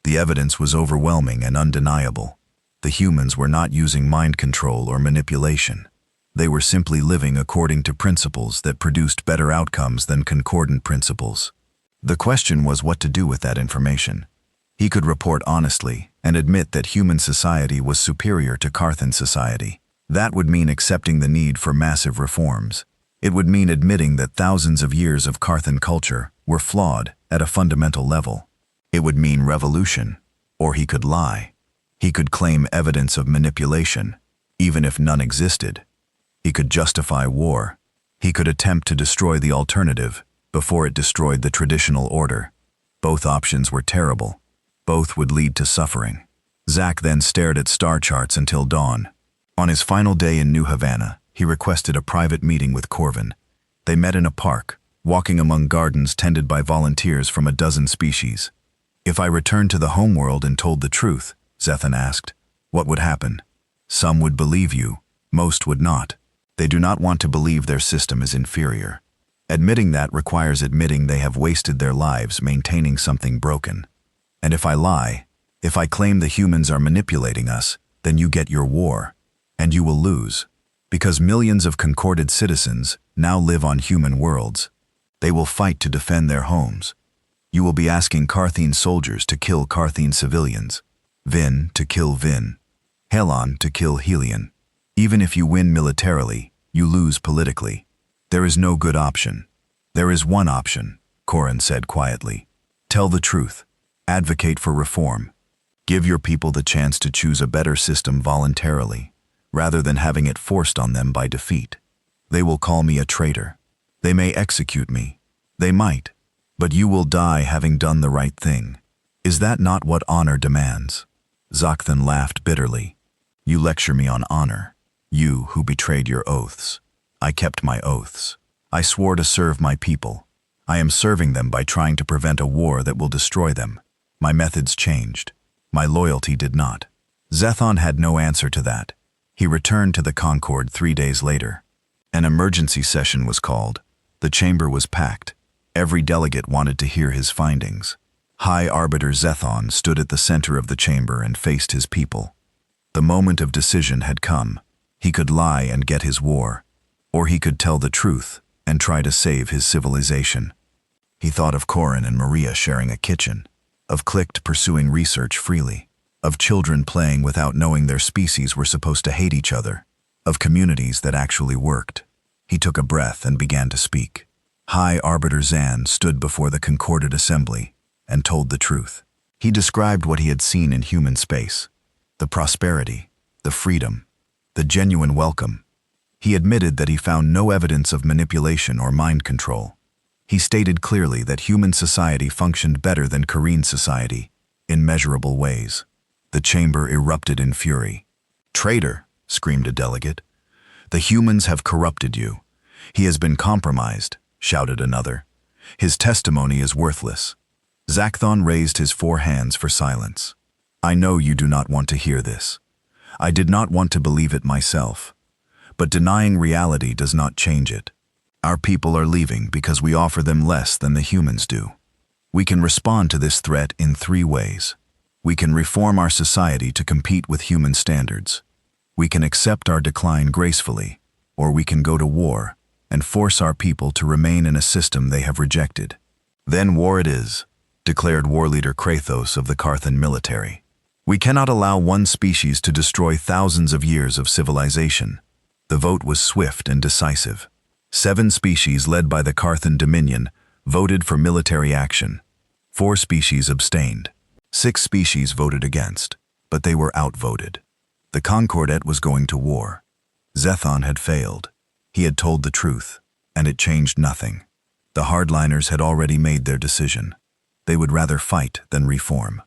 The evidence was overwhelming and undeniable. The humans were not using mind control or manipulation. They were simply living according to principles that produced better outcomes than concordant principles. The question was what to do with that information. He could report honestly and admit that human society was superior to Carthan society. That would mean accepting the need for massive reforms. It would mean admitting that thousands of years of Carthan culture were flawed at a fundamental level. It would mean revolution, or he could lie. He could claim evidence of manipulation, even if none existed. He could justify war. He could attempt to destroy the alternative before it destroyed the traditional order. Both options were terrible. Both would lead to suffering. Zack then stared at star charts until dawn. On his final day in New Havana, he requested a private meeting with Corvin. They met in a park, walking among gardens tended by volunteers from a dozen species. If I returned to the homeworld and told the truth, Zethan asked, what would happen? Some would believe you, most would not. They do not want to believe their system is inferior. Admitting that requires admitting they have wasted their lives maintaining something broken. And if I lie, if I claim the humans are manipulating us, then you get your war. And you will lose. Because millions of concorded citizens now live on human worlds. They will fight to defend their homes. You will be asking Carthene soldiers to kill Carthene civilians, Vin to kill Vin, Helon to kill Helion. Even if you win militarily, you lose politically. There is no good option. There is one option, Corin said quietly. Tell the truth. Advocate for reform. Give your people the chance to choose a better system voluntarily, rather than having it forced on them by defeat. They will call me a traitor. They may execute me. They might. But you will die having done the right thing. Is that not what honor demands? Zakthan laughed bitterly. You lecture me on honor. You who betrayed your oaths. I kept my oaths. I swore to serve my people. I am serving them by trying to prevent a war that will destroy them. My methods changed. My loyalty did not. Zethon had no answer to that. He returned to the Concord 3 days later. An emergency session was called. The chamber was packed. Every delegate wanted to hear his findings. High Arbiter Zethon stood at the center of the chamber and faced his people. The moment of decision had come. He could lie and get his war, or he could tell the truth and try to save his civilization. He thought of Corin and Maria sharing a kitchen, of Clicked pursuing research freely, of children playing without knowing their species were supposed to hate each other, of communities that actually worked. He took a breath and began to speak. High Arbiter Zan stood before the concorded assembly and told the truth. He described what he had seen in human space, the prosperity, the freedom, the genuine welcome. He admitted that he found no evidence of manipulation or mind control. He stated clearly that human society functioned better than Kareen society, in measurable ways. The chamber erupted in fury. "Traitor," screamed a delegate. "The humans have corrupted you. He has been compromised," shouted another. "His testimony is worthless." Zakthon raised his 4 hands for silence. "I know you do not want to hear this. I did not want to believe it myself. But denying reality does not change it. Our people are leaving because we offer them less than the humans do. We can respond to this threat in 3 ways. We can reform our society to compete with human standards. We can accept our decline gracefully, or we can go to war and force our people to remain in a system they have rejected. Then war it is," declared war leader Krathos of the Carthan military. "We cannot allow one species to destroy thousands of years of civilization." The vote was swift and decisive. 7 species led by the Carthan Dominion voted for military action. 4 species abstained. 6 species voted against, but they were outvoted. The Concordat was going to war. Zethon had failed. He had told the truth, and it changed nothing. The hardliners had already made their decision. They would rather fight than reform.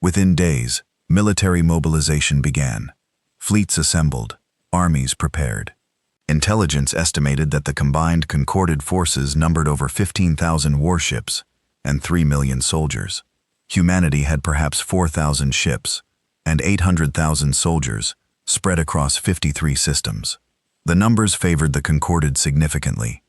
Within days, military mobilization began. Fleets assembled, armies prepared. Intelligence estimated that the combined concorded forces numbered over 15,000 warships and 3 million soldiers. Humanity had perhaps 4,000 ships and 800,000 soldiers spread across 53 systems. The numbers favored the Concorded significantly,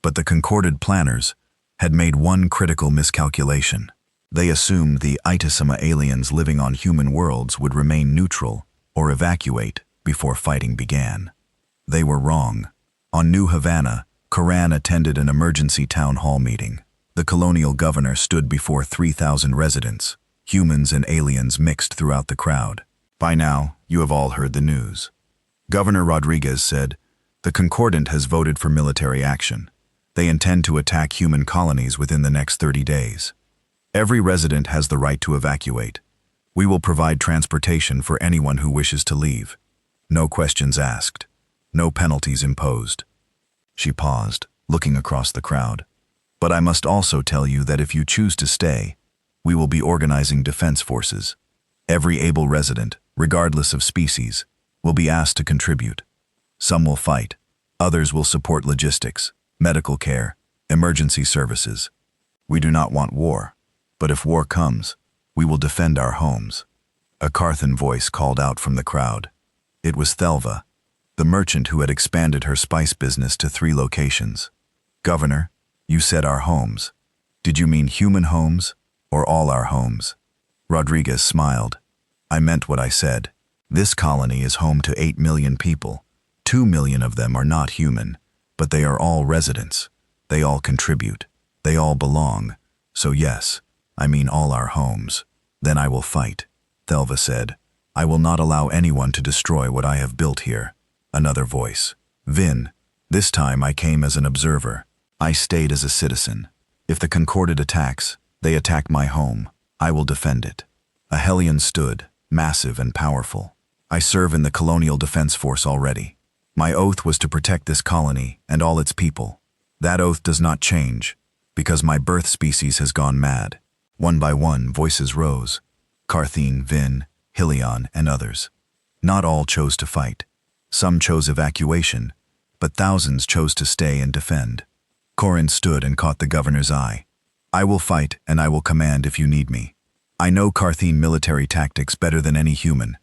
but the Concorded planners had made one critical miscalculation. They assumed the Itasima aliens living on human worlds would remain neutral or evacuate before fighting began. They were wrong. On New Havana, Karan attended an emergency town hall meeting. The colonial governor stood before 3,000 residents, humans and aliens mixed throughout the crowd. By now, you have all heard the news. Governor Rodriguez said, "The Concordant has voted for military action. They intend to attack human colonies within the next 30 days. Every resident has the right to evacuate. We will provide transportation for anyone who wishes to leave. No questions asked. No penalties imposed." She paused, looking across the crowd. "But I must also tell you that if you choose to stay, we will be organizing defense forces. Every able resident, regardless of species, will be asked to contribute. Some will fight, others will support logistics, medical care, emergency services. We do not want war, but if war comes, we will defend our homes." A Carthan voice called out from the crowd. It was Thelva, the merchant who had expanded her spice business to 3 locations. "Governor, you said our homes. Did you mean human homes or all our homes?" Rodriguez smiled. "I meant what I said. This colony is home to 8 million people. 2 million of them are not human, but they are all residents. They all contribute. They all belong. So yes, I mean all our homes. Then I will fight," Thelva said. "I will not allow anyone to destroy what I have built here." Another voice. "Vin, this time I came as an observer. I stayed as a citizen. If the Concorded attacks, they attack my home. I will defend it." A Hellion stood, massive and powerful. "I serve in the Colonial Defense Force already. My oath was to protect this colony and all its people. That oath does not change, because my birth species has gone mad." One by one, voices rose. Carthene, Vin, Helion, and others. Not all chose to fight. Some chose evacuation, but thousands chose to stay and defend. Corin stood and caught the governor's eye. "I will fight and I will command if you need me. I know Carthene military tactics better than any human.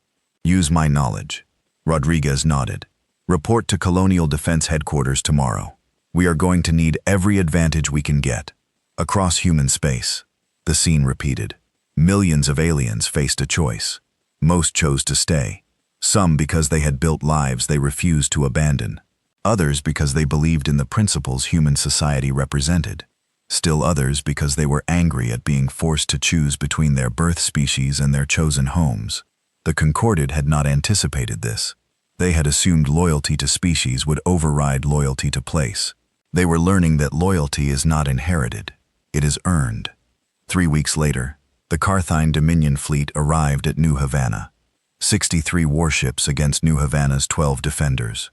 Use my knowledge." Rodriguez nodded. "Report to Colonial Defense Headquarters tomorrow. We are going to need every advantage we can get." Across human space, the scene repeated. Millions of aliens faced a choice. Most chose to stay. Some because they had built lives they refused to abandon. Others because they believed in the principles human society represented. Still others because they were angry at being forced to choose between their birth species and their chosen homes. The Concorded had not anticipated this. They had assumed loyalty to species would override loyalty to place. They were learning that loyalty is not inherited, it is earned. 3 weeks later, the Carthine Dominion fleet arrived at New Havana. 63 warships against New Havana's 12 defenders.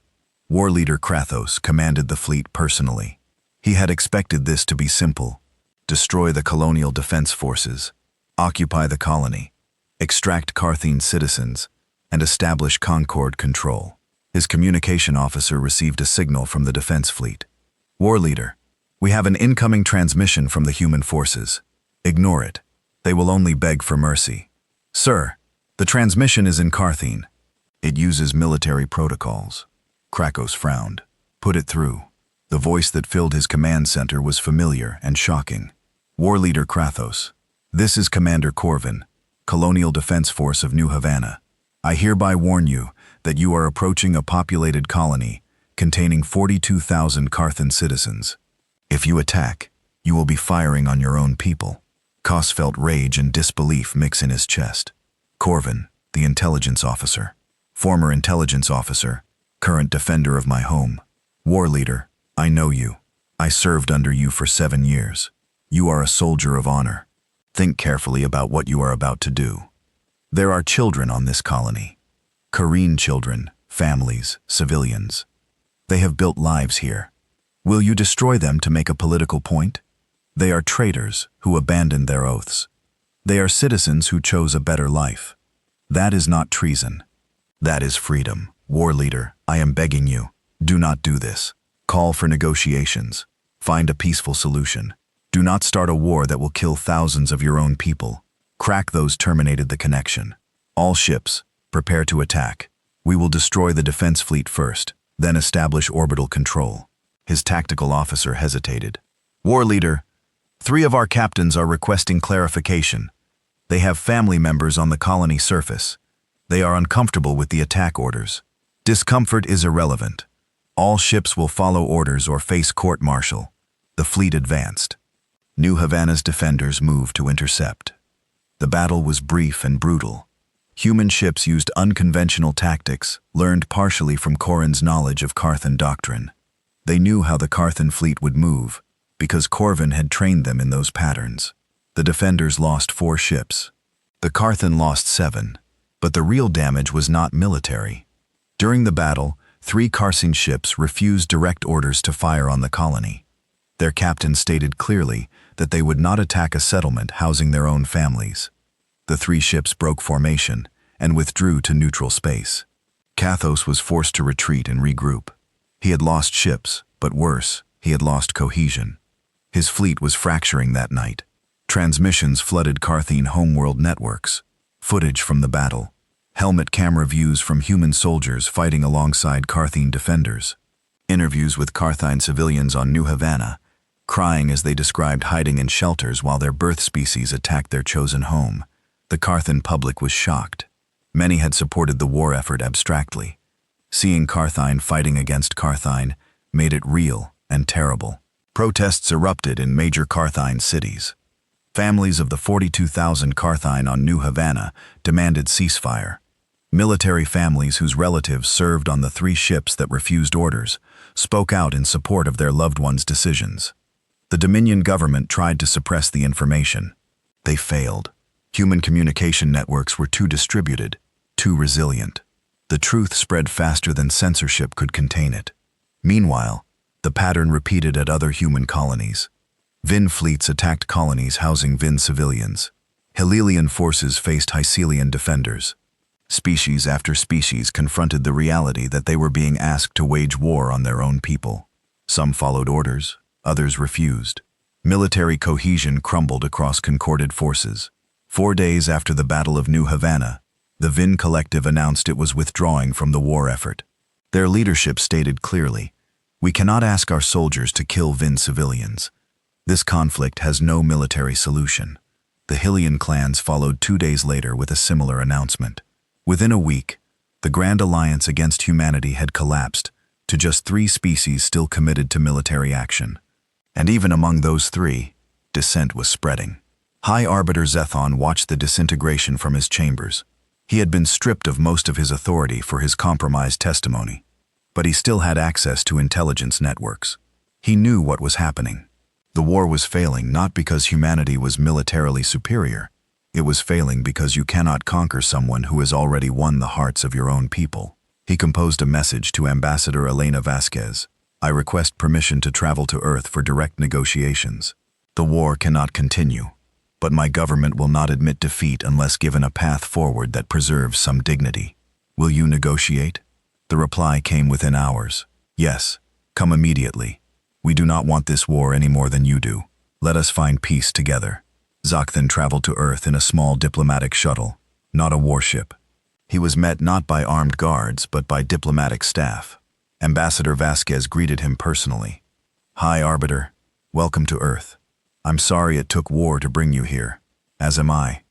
War leader Krathos commanded the fleet personally. He had expected this to be simple. Destroy the colonial defense forces, occupy the colony, extract Carthene citizens, and establish Concord control. His communication officer received a signal from the defense fleet. "War leader, we have an incoming transmission from the human forces. Ignore it. They will only beg for mercy." "Sir, the transmission is in Carthene. It uses military protocols." Krakos frowned. "Put it through." The voice that filled his command center was familiar and shocking. "War leader Krathos, this is Commander Corvin, Colonial Defense Force of New Havana. I hereby warn you that you are approaching a populated colony containing 42,000 Carthan citizens. If you attack, you will be firing on your own people." Kos felt rage and disbelief mix in his chest. "Corvin, the intelligence officer. Former intelligence officer, current defender of my home. War leader, I know you. I served under you for 7 years. You are a soldier of honor. Think carefully about what you are about to do. There are children on this colony. Kareen children, families, civilians. They have built lives here. Will you destroy them to make a political point? They are traitors who abandoned their oaths. They are citizens who chose a better life. That is not treason. That is freedom. War leader, I am begging you, do not do this. Call for negotiations. Find a peaceful solution. Do not start a war that will kill thousands of your own people. Krakos terminated the connection. All ships, prepare to attack. We will destroy the defense fleet first. then establish orbital control. His tactical officer hesitated. War leader, 3 of our captains are requesting clarification. They have family members on the colony surface. They are uncomfortable with the attack orders. Discomfort is irrelevant. All ships will follow orders or face court-martial. The fleet advanced. New Havana's defenders moved to intercept. The battle was brief and brutal. Human ships used unconventional tactics, learned partially from Corrin's knowledge of Carthan doctrine. They knew how the Carthan fleet would move, because Corvin had trained them in those patterns. The defenders lost 4 ships. The Carthan lost 7, but the real damage was not military. During the battle, 3 Carcine ships refused direct orders to fire on the colony. Their captain stated clearly that they would not attack a settlement housing their own families. The 3 ships broke formation and withdrew to neutral space. Kathos was forced to retreat and regroup. He had lost ships, but worse, he had lost cohesion. His fleet was fracturing that night. Transmissions flooded Carthene homeworld networks. Footage from the battle. Helmet camera views from human soldiers fighting alongside Carthene defenders. Interviews with Carthine civilians on New Havana, crying as they described hiding in shelters while their birth species attacked their chosen home. The Carthan public was shocked. Many had supported the war effort abstractly. Seeing Carthine fighting against Carthine made it real and terrible. Protests erupted in major Carthine cities. Families of the 42,000 Carthine on New Havana demanded ceasefire. Military families whose relatives served on the 3 ships that refused orders spoke out in support of their loved ones' decisions. The Dominion government tried to suppress the information. They failed. Human communication networks were too distributed, too resilient. The truth spread faster than censorship could contain it. Meanwhile, the pattern repeated at other human colonies. Vin fleets attacked colonies housing Vin civilians. Helelian forces faced Hycelian defenders. Species after species confronted the reality that they were being asked to wage war on their own people. Some followed orders, others refused. Military cohesion crumbled across concorded forces. 4 days after the Battle of New Havana, the Vin Collective announced it was withdrawing from the war effort. Their leadership stated clearly, "We cannot ask our soldiers to kill Vin civilians. This conflict has no military solution." The Hylian clans followed 2 days later with a similar announcement. Within a week, the Grand Alliance against humanity had collapsed to just 3 species still committed to military action. And even among those 3, dissent was spreading. High Arbiter Zethon watched the disintegration from his chambers. He had been stripped of most of his authority for his compromised testimony, but he still had access to intelligence networks. He knew what was happening. The war was failing not because humanity was militarily superior. It was failing because you cannot conquer someone who has already won the hearts of your own people. He composed a message to Ambassador Elena Vasquez. "I request permission to travel to Earth for direct negotiations. The war cannot continue, but my government will not admit defeat unless given a path forward that preserves some dignity. Will you negotiate?" The reply came within hours. "Yes, come immediately. We do not want this war any more than you do. Let us find peace together." Zach then traveled to Earth in a small diplomatic shuttle, not a warship. He was met not by armed guards, but by diplomatic staff. Ambassador Vasquez greeted him personally. "Hi, Arbiter. Welcome to Earth. I'm sorry it took war to bring you here. As am I,"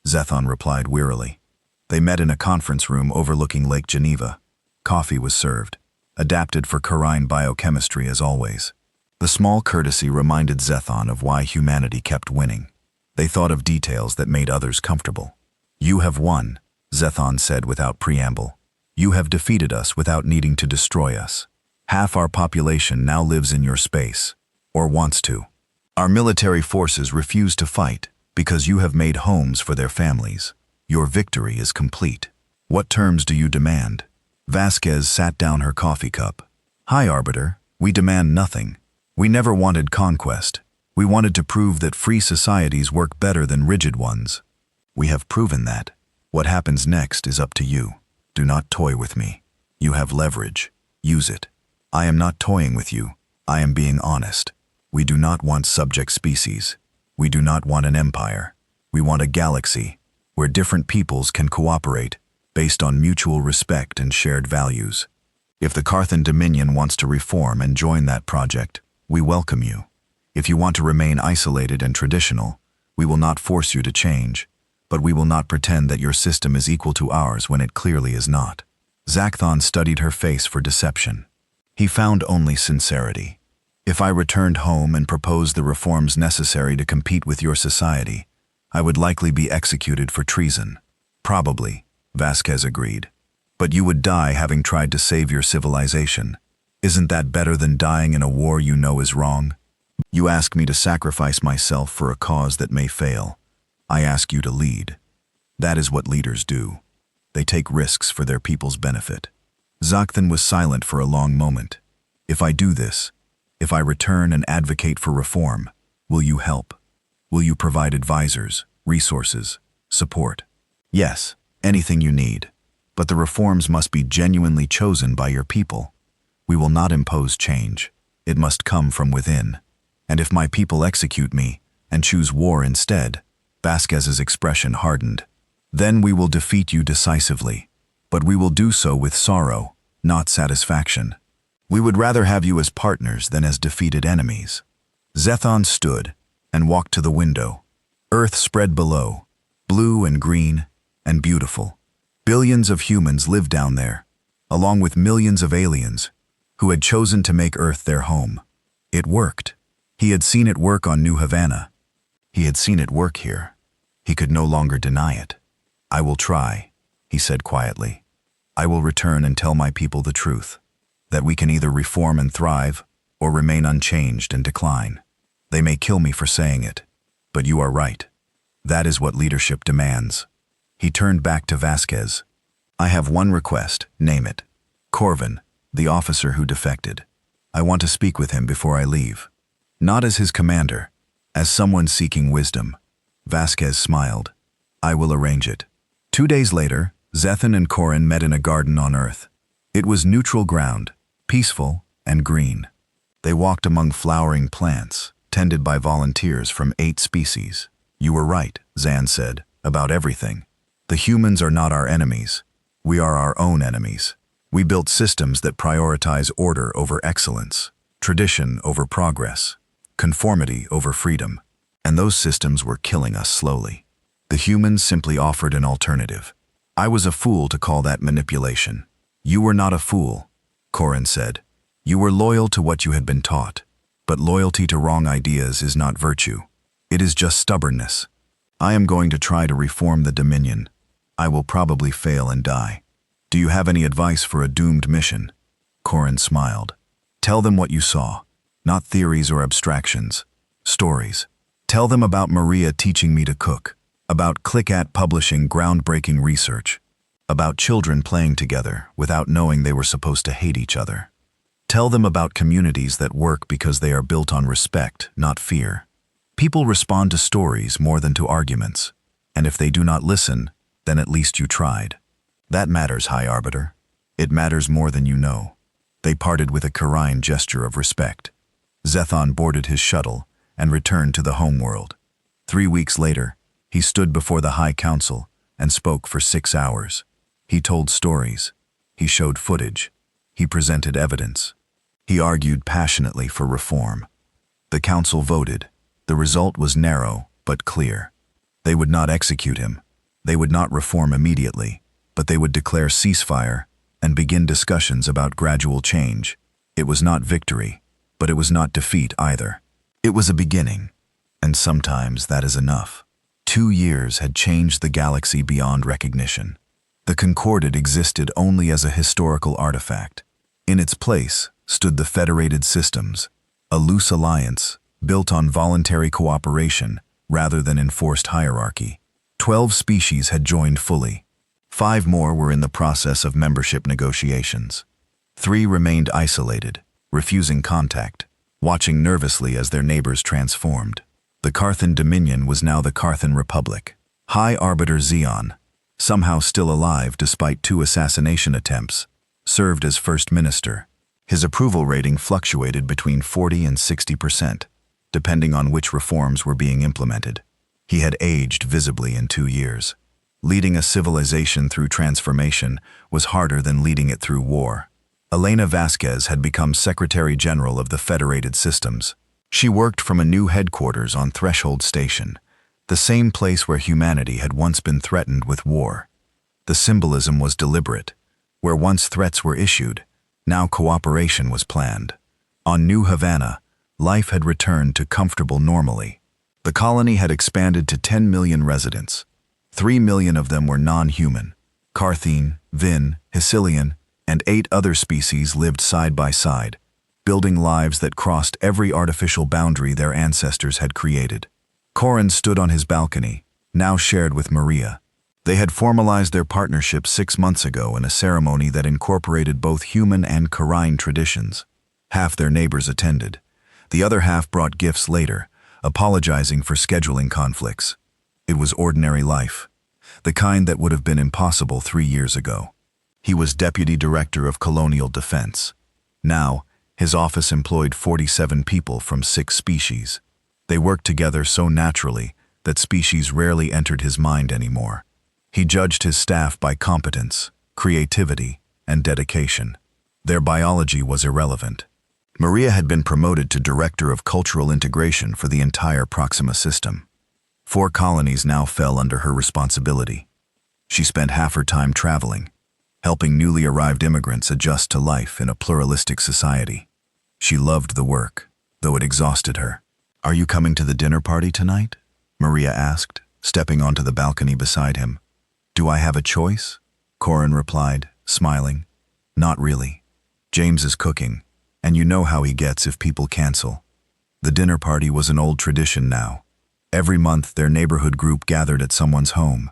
Zethon replied wearily. They met in a conference room overlooking Lake Geneva. Coffee was served, adapted for Carine biochemistry as always. The small courtesy reminded Zethon of why humanity kept winning. They thought of details that made others comfortable. "You have won," Zethon said without preamble. "You have defeated us without needing to destroy us. Half our population now lives in your space, or wants to. Our military forces refuse to fight because you have made homes for their families. Your victory is complete. What terms do you demand?" Vasquez sat down her coffee cup. "Hi, Arbiter. We demand nothing. We never wanted conquest. We wanted to prove that free societies work better than rigid ones. We have proven that. What happens next is up to you. Do not toy with me. You have leverage. Use it. I am not toying with you. I am being honest. We do not want subject species. We do not want an empire. We want a galaxy where different peoples can cooperate based on mutual respect and shared values. If the Carthan Dominion wants to reform and join that project, we welcome you. If you want to remain isolated and traditional, we will not force you to change, but we will not pretend that your system is equal to ours when it clearly is not. Zakthon studied her face for deception. He found only sincerity. If I returned home and proposed the reforms necessary to compete with your society, I would likely be executed for treason. Probably, Vasquez agreed. But you would die having tried to save your civilization. Isn't that better than dying in a war you know is wrong? You ask me to sacrifice myself for a cause that may fail. I ask you to lead. That is what leaders do. They take risks for their people's benefit. Zakhthan was silent for a long moment. If I do this, if I return and advocate for reform, will you help? Will you provide advisors, resources, support? Yes, anything you need. But the reforms must be genuinely chosen by your people. We will not impose change. It must come from within. And if my people execute me and choose war instead, Vasquez's expression hardened. Then we will defeat you decisively. But we will do so with sorrow, not satisfaction. We would rather have you as partners than as defeated enemies. Zethon stood and walked to the window. Earth spread below, blue and green and beautiful. Billions of humans lived down there, along with millions of aliens who had chosen to make Earth their home. It worked. He had seen it work on New Havana. He had seen it work here. He could no longer deny it. I will try, he said quietly. I will return and tell my people the truth, that we can either reform and thrive or remain unchanged and decline. They may kill me for saying it, but you are right. That is what leadership demands. He turned back to Vasquez. I have one request, name it. Corvin, the officer who defected. I want to speak with him before I leave. Not as his commander, as someone seeking wisdom. Vasquez smiled. I will arrange it. 2 days later, Zethan and Corin met in a garden on Earth. It was neutral ground, peaceful and green. They walked among flowering plants, tended by volunteers from 8 species. You were right, Zan said, about everything. The humans are not our enemies. We are our own enemies. We built systems that prioritize order over excellence, tradition over progress, conformity over freedom, and those systems were killing us slowly. The humans simply offered an alternative. I was a fool to call that manipulation. You were not a fool, Corin said. You were loyal to what you had been taught, but loyalty to wrong ideas is not virtue. It is just stubbornness. I am going to try to reform the Dominion. I will probably fail and die. Do you have any advice for a doomed mission? Corin smiled. Tell them what you saw. Not theories or abstractions. Stories. Tell them about Maria teaching me to cook, about ClickAt publishing groundbreaking research, about children playing together without knowing they were supposed to hate each other. Tell them about communities that work because they are built on respect, not fear. People respond to stories more than to arguments, and if they do not listen, then at least you tried. That matters, High Arbiter. It matters more than you know. They parted with a Karine gesture of respect. Zethon boarded his shuttle and returned to the homeworld. 3 weeks later, he stood before the High Council and spoke for 6 hours. He told stories. He showed footage. He presented evidence. He argued passionately for reform. The council voted. The result was narrow but clear. They would not execute him. They would not reform immediately, but they would declare ceasefire and begin discussions about gradual change. It was not victory, but it was not defeat either. It was a beginning, and sometimes that is enough. 2 years had changed the galaxy beyond recognition. The Concorded existed only as a historical artifact. In its place stood the Federated Systems, a loose alliance built on voluntary cooperation rather than enforced hierarchy. 12 species had joined fully. 5 more were in the process of membership negotiations. 3 remained isolated, refusing contact, watching nervously as their neighbors transformed. The Carthan Dominion was now the Carthan Republic. High Arbiter Zeon, somehow still alive despite 2 assassination attempts, served as First Minister. His approval rating fluctuated between 40 and 60%, depending on which reforms were being implemented. He had aged visibly in 2 years. Leading a civilization through transformation was harder than leading it through war. Elena Vasquez had become Secretary General of the Federated Systems. She worked from a new headquarters on Threshold Station, the same place where humanity had once been threatened with war. The symbolism was deliberate. Where once threats were issued, now cooperation was planned. On New Havana, life had returned to comfortable normalcy. The colony had expanded to 10 million residents. 3 million of them were non-human. Carthene, Vin, Hycilian, and 8 other species lived side by side, building lives that crossed every artificial boundary their ancestors had created. Corin stood on his balcony, now shared with Maria. They had formalized their partnership 6 months ago in a ceremony that incorporated both human and Carine traditions. Half their neighbors attended. The other half brought gifts later, apologizing for scheduling conflicts. It was ordinary life, the kind that would have been impossible 3 years ago. He was Deputy Director of Colonial Defense. Now, his office employed 47 people from 6 species. They worked together so naturally that species rarely entered his mind anymore. He judged his staff by competence, creativity, and dedication. Their biology was irrelevant. Maria had been promoted to Director of Cultural Integration for the entire Proxima system. 4 colonies now fell under her responsibility. She spent half her time traveling, helping newly arrived immigrants adjust to life in a pluralistic society. She loved the work, though it exhausted her. "Are you coming to the dinner party tonight?" Maria asked, stepping onto the balcony beside him. "Do I have a choice?" Corin replied, smiling. "Not really. James is cooking, and you know how he gets if people cancel." The dinner party was an old tradition now. Every month their neighborhood group gathered at someone's home.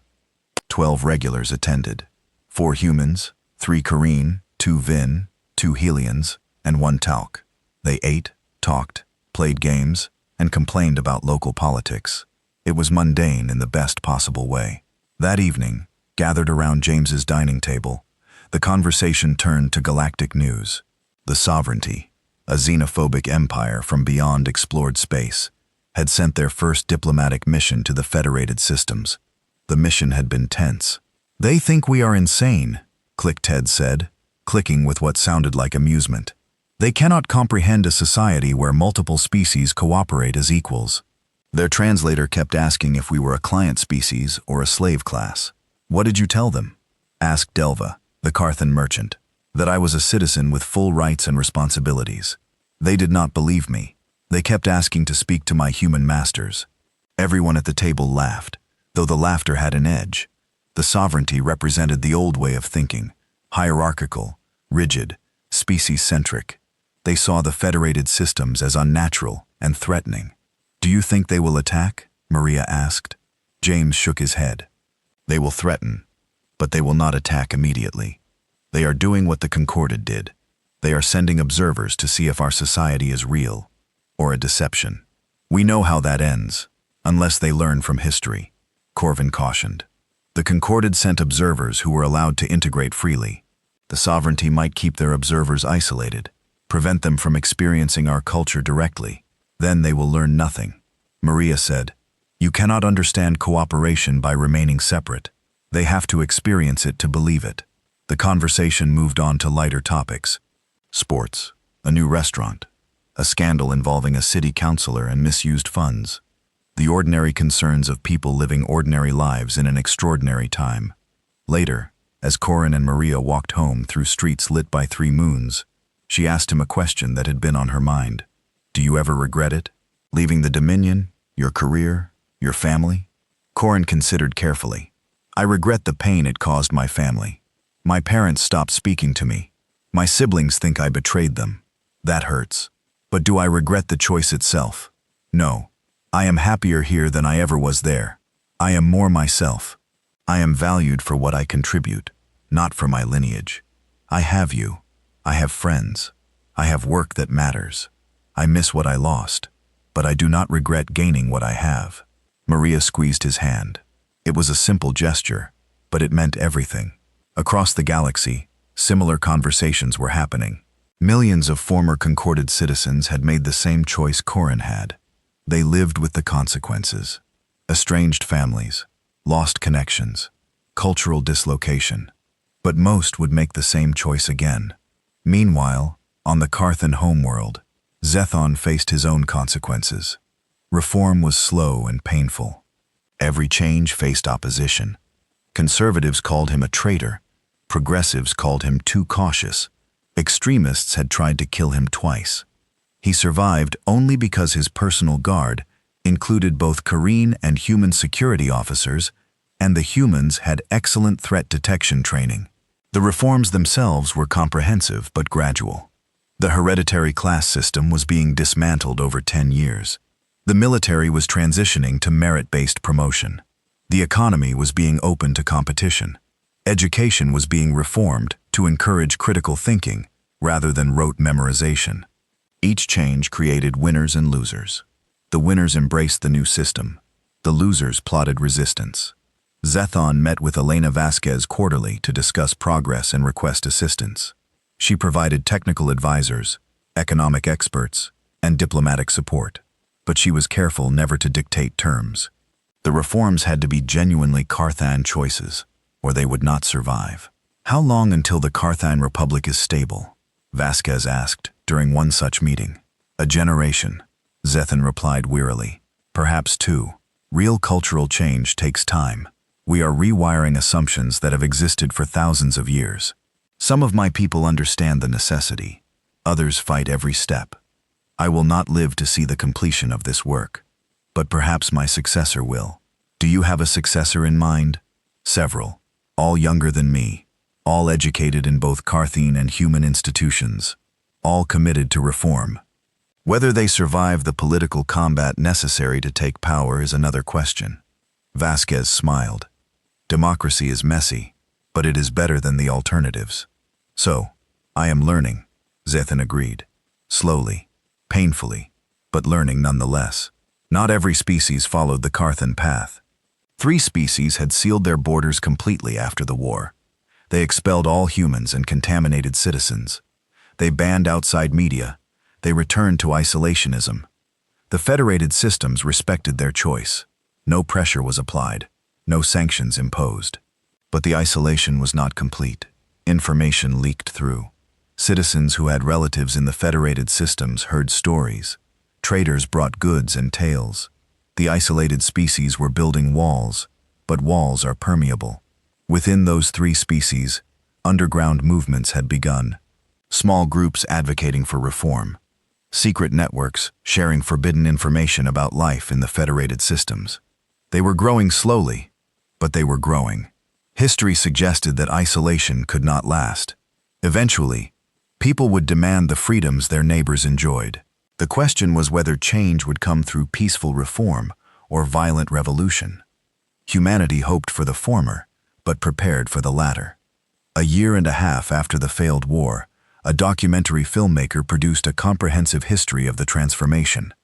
12 regulars attended. 4 humans, 3 Carine, 2 Vin, 2 Helians, and 1 Talc. They ate, talked, played games, and complained about local politics. It was mundane in the best possible way. That evening, gathered around James's dining table, the conversation turned to galactic news. The Sovereignty, a xenophobic empire from beyond explored space, had sent their first diplomatic mission to the Federated Systems. The mission had been tense. "They think we are insane," Click Ted said, clicking with what sounded like amusement. "They cannot comprehend a society where multiple species cooperate as equals." Their translator kept asking if we were a client species or a slave class. "What did you tell them?" asked Delva, the Carthan merchant. "That I was a citizen with full rights and responsibilities." They did not believe me. They kept asking to speak to my human masters. Everyone at the table laughed, though the laughter had an edge. The Sovereignty represented the old way of thinking, hierarchical, rigid, species-centric. They saw the Federated Systems as unnatural and threatening. "Do you think they will attack?" Maria asked. James shook his head. "They will threaten, but they will not attack immediately. They are doing what the Concorded did. They are sending observers to see if our society is real or a deception. We know how that ends, unless they learn from history," Corvin cautioned. The Concorded sent observers who were allowed to integrate freely. The Sovereignty might keep their observers isolated, prevent them from experiencing our culture directly. Then they will learn nothing. Maria said, "You cannot understand cooperation by remaining separate. They have to experience it to believe it." The conversation moved on to lighter topics. Sports, a new restaurant, a scandal involving a city councilor and misused funds. The ordinary concerns of people living ordinary lives in an extraordinary time. Later, as Corin and Maria walked home through streets lit by 3 moons, she asked him a question that had been on her mind. "Do you ever regret it? Leaving the Dominion, your career, your family?" Corin considered carefully. "I regret the pain it caused my family. My parents stopped speaking to me. My siblings think I betrayed them. That hurts. But do I regret the choice itself? No. I am happier here than I ever was there. I am more myself. I am valued for what I contribute, not for my lineage. I have you. I have friends. I have work that matters. I miss what I lost, but I do not regret gaining what I have." Maria squeezed his hand. It was a simple gesture, but it meant everything. Across the galaxy, similar conversations were happening. Millions of former Concorded citizens had made the same choice Corin had. They lived with the consequences. Estranged families, lost connections, cultural dislocation. But most would make the same choice again. Meanwhile, on the Carthan homeworld, Zethon faced his own consequences. Reform was slow and painful. Every change faced opposition. Conservatives called him a traitor. Progressives called him too cautious. Extremists had tried to kill him twice. He survived only because his personal guard included both Kareen and human security officers, and the humans had excellent threat detection training. The reforms themselves were comprehensive but gradual. The hereditary class system was being dismantled over 10 years. The military was transitioning to merit-based promotion. The economy was being open to competition. Education was being reformed to encourage critical thinking rather than rote memorization. Each change created winners and losers. The winners embraced the new system. The losers plotted resistance. Zethon met with Elena Vasquez quarterly to discuss progress and request assistance. She provided technical advisors, economic experts, and diplomatic support, but she was careful never to dictate terms. The reforms had to be genuinely Carthan choices, or they would not survive. "How long until the Carthan Republic is stable?" Vasquez asked during one such meeting. "A generation," Zethon replied wearily. "Perhaps 2. Real cultural change takes time. We are rewiring assumptions that have existed for thousands of years. Some of my people understand the necessity. Others fight every step. I will not live to see the completion of this work, but perhaps my successor will. Do you have a successor in mind?" "Several, all younger than me, all educated in both Carthene and human institutions, all committed to reform. Whether they survive the political combat necessary to take power is another question." Vasquez smiled. "Democracy is messy, but it is better than the alternatives." "So, I am learning," Zethon agreed. "Slowly, painfully, but learning nonetheless." Not every species followed the Carthan path. 3 species had sealed their borders completely after the war. They expelled all humans and contaminated citizens. They banned outside media. They returned to isolationism. The federated systems respected their choice. No pressure was applied, no sanctions imposed. But the isolation was not complete. Information leaked through. Citizens who had relatives in the federated systems heard stories. Traders brought goods and tales. The isolated species were building walls, but walls are permeable. Within those 3 species, underground movements had begun. Small groups advocating for reform. Secret networks sharing forbidden information about life in the federated systems. They were growing slowly, but they were growing. History suggested that isolation could not last. Eventually, people would demand the freedoms their neighbors enjoyed. The question was whether change would come through peaceful reform or violent revolution. Humanity hoped for the former, but prepared for the latter. A year and a half after the failed war, a documentary filmmaker produced a comprehensive history of the transformation.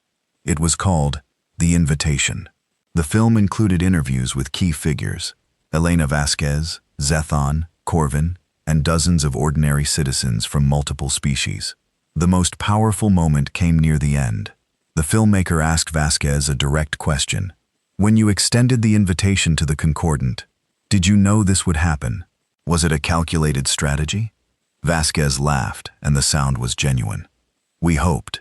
It was called The Invitation. The film included interviews with key figures: Elena Vasquez, Zethon, Corvin, and dozens of ordinary citizens from multiple species. The most powerful moment came near the end. The filmmaker asked Vasquez a direct question. "When you extended the invitation to the Concordant, did you know this would happen? Was it a calculated strategy?" Vasquez laughed, and the sound was genuine. "We hoped.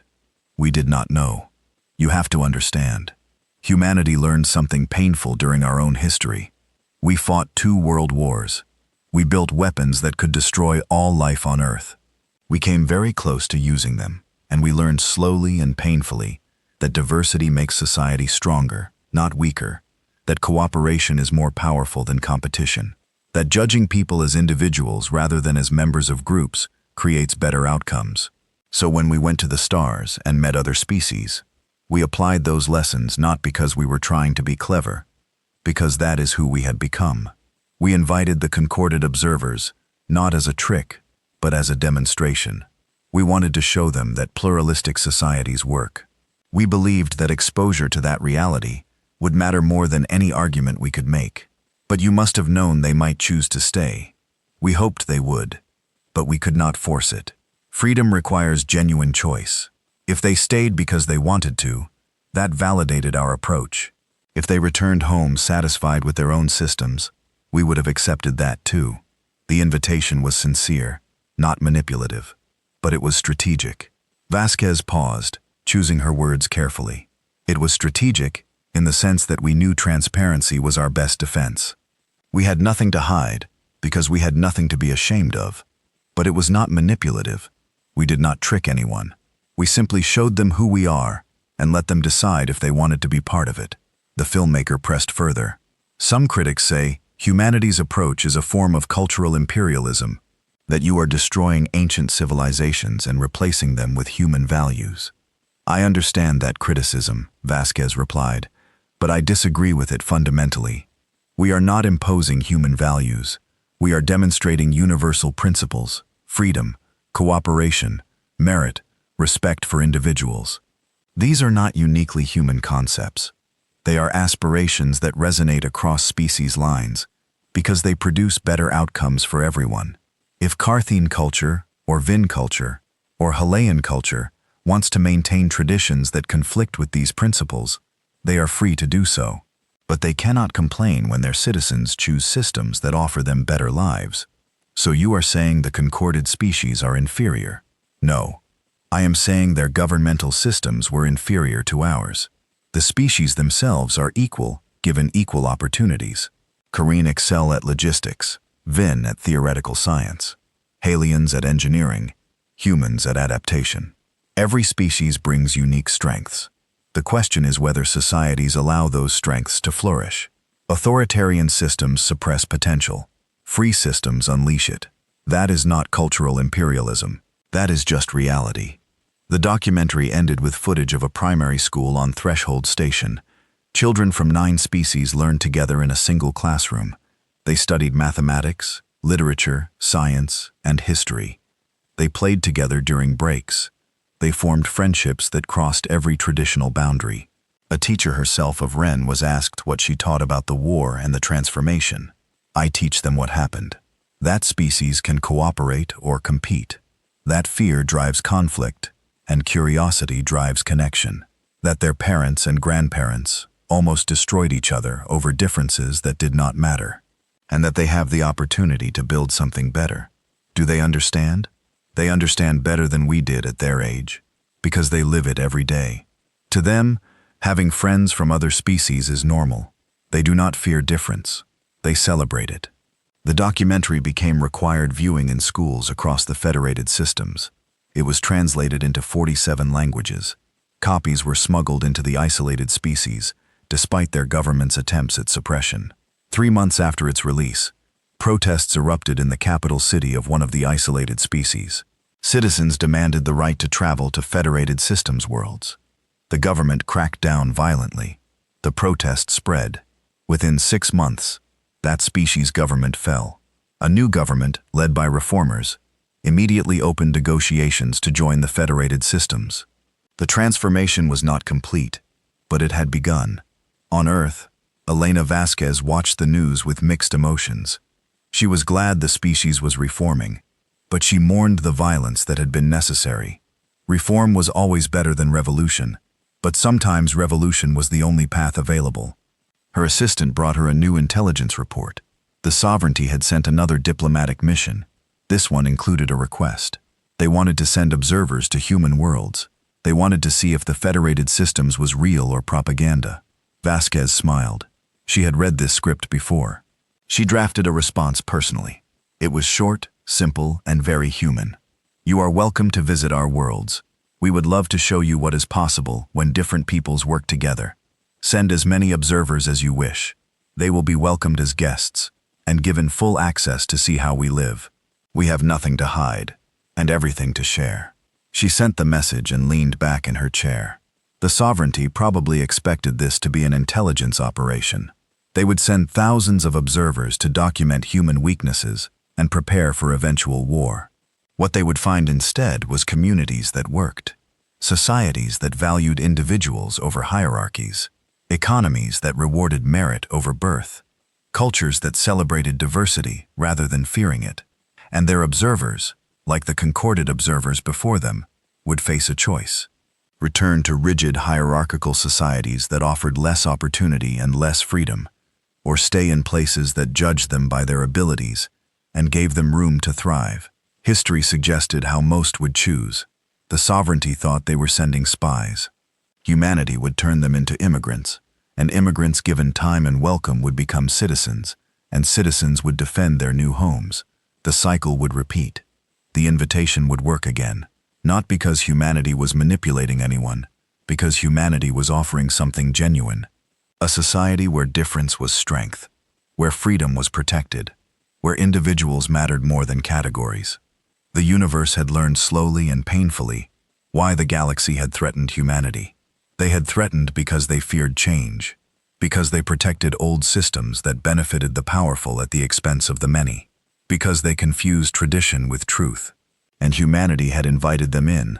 We did not know. You have to understand. Humanity learned something painful during our own history. We fought 2 world wars. We built weapons that could destroy all life on Earth. We came very close to using them, and we learned slowly and painfully that diversity makes society stronger, not weaker, that cooperation is more powerful than competition, that judging people as individuals rather than as members of groups creates better outcomes. So when we went to the stars and met other species, we applied those lessons not because we were trying to be clever, because that is who we had become. We invited the concordant observers, not as a trick, but as a demonstration. We wanted to show them that pluralistic societies work. We believed that exposure to that reality would matter more than any argument we could make. But you must have known they might choose to stay. We hoped they would, but we could not force it. Freedom requires genuine choice. If they stayed because they wanted to, that validated our approach. If they returned home satisfied with their own systems, we would have accepted that too. The invitation was sincere, not manipulative. but it was strategic. Vasquez paused, choosing her words carefully. It was strategic in the sense that we knew transparency was our best defense. We had nothing to hide because we had nothing to be ashamed of. But it was not manipulative. We did not trick anyone. We simply showed them who we are and let them decide if they wanted to be part of it. The filmmaker pressed further. Some critics say humanity's approach is a form of cultural imperialism, that you are destroying ancient civilizations and replacing them with human values. I understand that criticism, Vasquez replied, but I disagree with it fundamentally. We are not imposing human values. We are demonstrating universal principles: freedom, cooperation, merit, respect for individuals. These are not uniquely human concepts. They are aspirations that resonate across species lines because they produce better outcomes for everyone. If Carthian culture, or Vin culture, or Halayan culture wants to maintain traditions that conflict with these principles, they are free to do so. But they cannot complain when their citizens choose systems that offer them better lives. So you are saying the concorded species are inferior? No. I am saying their governmental systems were inferior to ours. The species themselves are equal, given equal opportunities. Kareen excel at logistics, Vin at theoretical science, Halians at engineering, humans at adaptation. Every species brings unique strengths. The question is whether societies allow those strengths to flourish. Authoritarian systems suppress potential. Free systems unleash it. That is not cultural imperialism. That is just reality. The documentary ended with footage of a primary school on Threshold Station. Children from 9 species learned together in a single classroom. They studied mathematics, literature, science, and history. They played together during breaks. They formed friendships that crossed every traditional boundary. A teacher herself of Ren was asked what she taught about the war and the transformation. I teach them what happened. That species can cooperate or compete. That fear drives conflict, and curiosity drives connection. That their parents and grandparents almost destroyed each other over differences that did not matter. And that they have the opportunity to build something better. Do they understand? They understand better than we did at their age, because they live it every day. To them, having friends from other species is normal. They do not fear difference. They celebrate it. The documentary became required viewing in schools across the federated systems. It was translated into 47 languages. Copies were smuggled into the isolated species, despite their government's attempts at suppression. 3 months after its release, protests erupted in the capital city of one of the isolated species. Citizens demanded the right to travel to federated systems worlds. The government cracked down violently. The protests spread. Within 6 months, that species' government fell. A new government, led by reformers, immediately opened negotiations to join the federated systems. The transformation was not complete, but it had begun. On Earth, Elena Vasquez watched the news with mixed emotions. She was glad the species was reforming, but she mourned the violence that had been necessary. Reform was always better than revolution, but sometimes revolution was the only path available. Her assistant brought her a new intelligence report. The sovereignty had sent another diplomatic mission. This one included a request. They wanted to send observers to human worlds. They wanted to see if the federated systems was real or propaganda. Vasquez smiled. She had read this script before. She drafted a response personally. It was short, simple, and very human. You are welcome to visit our worlds. We would love to show you what is possible when different peoples work together. Send as many observers as you wish. They will be welcomed as guests and given full access to see how we live. We have nothing to hide and everything to share. She sent the message and leaned back in her chair. The sovereignty probably expected this to be an intelligence operation. They would send thousands of observers to document human weaknesses and prepare for eventual war. What they would find instead was communities that worked, societies that valued individuals over hierarchies, economies that rewarded merit over birth, cultures that celebrated diversity rather than fearing it, and their observers, like the concorded observers before them, would face a choice. Return to rigid hierarchical societies that offered less opportunity and less freedom, or stay in places that judged them by their abilities and gave them room to thrive. History suggested how most would choose. The sovereignty thought they were sending spies. Humanity would turn them into immigrants, and immigrants given time and welcome would become citizens, and citizens would defend their new homes. The cycle would repeat. The invitation would work again, not because humanity was manipulating anyone, because humanity was offering something genuine. A society where difference was strength, where freedom was protected, where individuals mattered more than categories. The universe had learned slowly and painfully why the galaxy had threatened humanity. They had threatened because they feared change, because they protected old systems that benefited the powerful at the expense of the many, because they confused tradition with truth. And humanity had invited them in,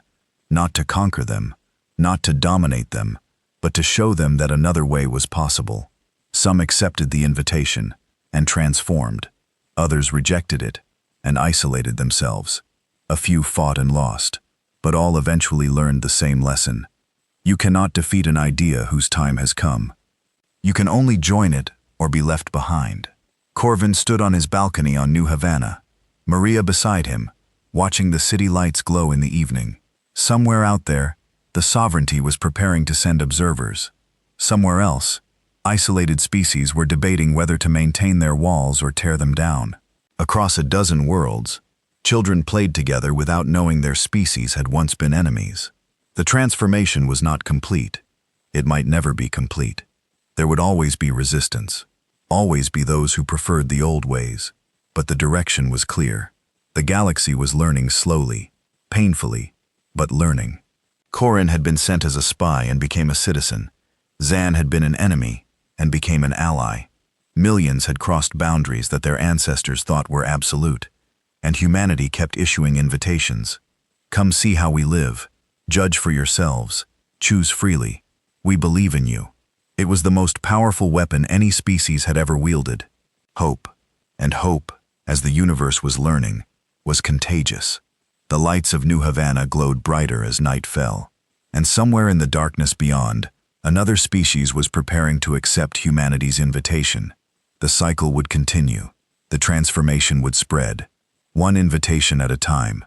not to conquer them, not to dominate them, but to show them that another way was possible. Some accepted the invitation and transformed. Others rejected it and isolated themselves. A few fought and lost, but all eventually learned the same lesson. You cannot defeat an idea whose time has come. You can only join it or be left behind. Corvin stood on his balcony on New Havana, Maria beside him, watching the city lights glow in the evening. Somewhere out there, the sovereignty was preparing to send observers. Somewhere else, isolated species were debating whether to maintain their walls or tear them down. Across a dozen worlds, children played together without knowing their species had once been enemies. The transformation was not complete. It might never be complete. There would always be resistance, always be those who preferred the old ways, but the direction was clear. The galaxy was learning slowly, painfully, but learning. Corin had been sent as a spy and became a citizen. Zan had been an enemy and became an ally. Millions had crossed boundaries that their ancestors thought were absolute, and humanity kept issuing invitations. Come see how we live. Judge for yourselves. Choose freely. We believe in you. It was the most powerful weapon any species had ever wielded. Hope. And hope, as the universe was learning, was contagious. The lights of New Havana glowed brighter as night fell, and somewhere in the darkness beyond, another species was preparing to accept humanity's invitation. The cycle would continue. The transformation would spread, one invitation at a time,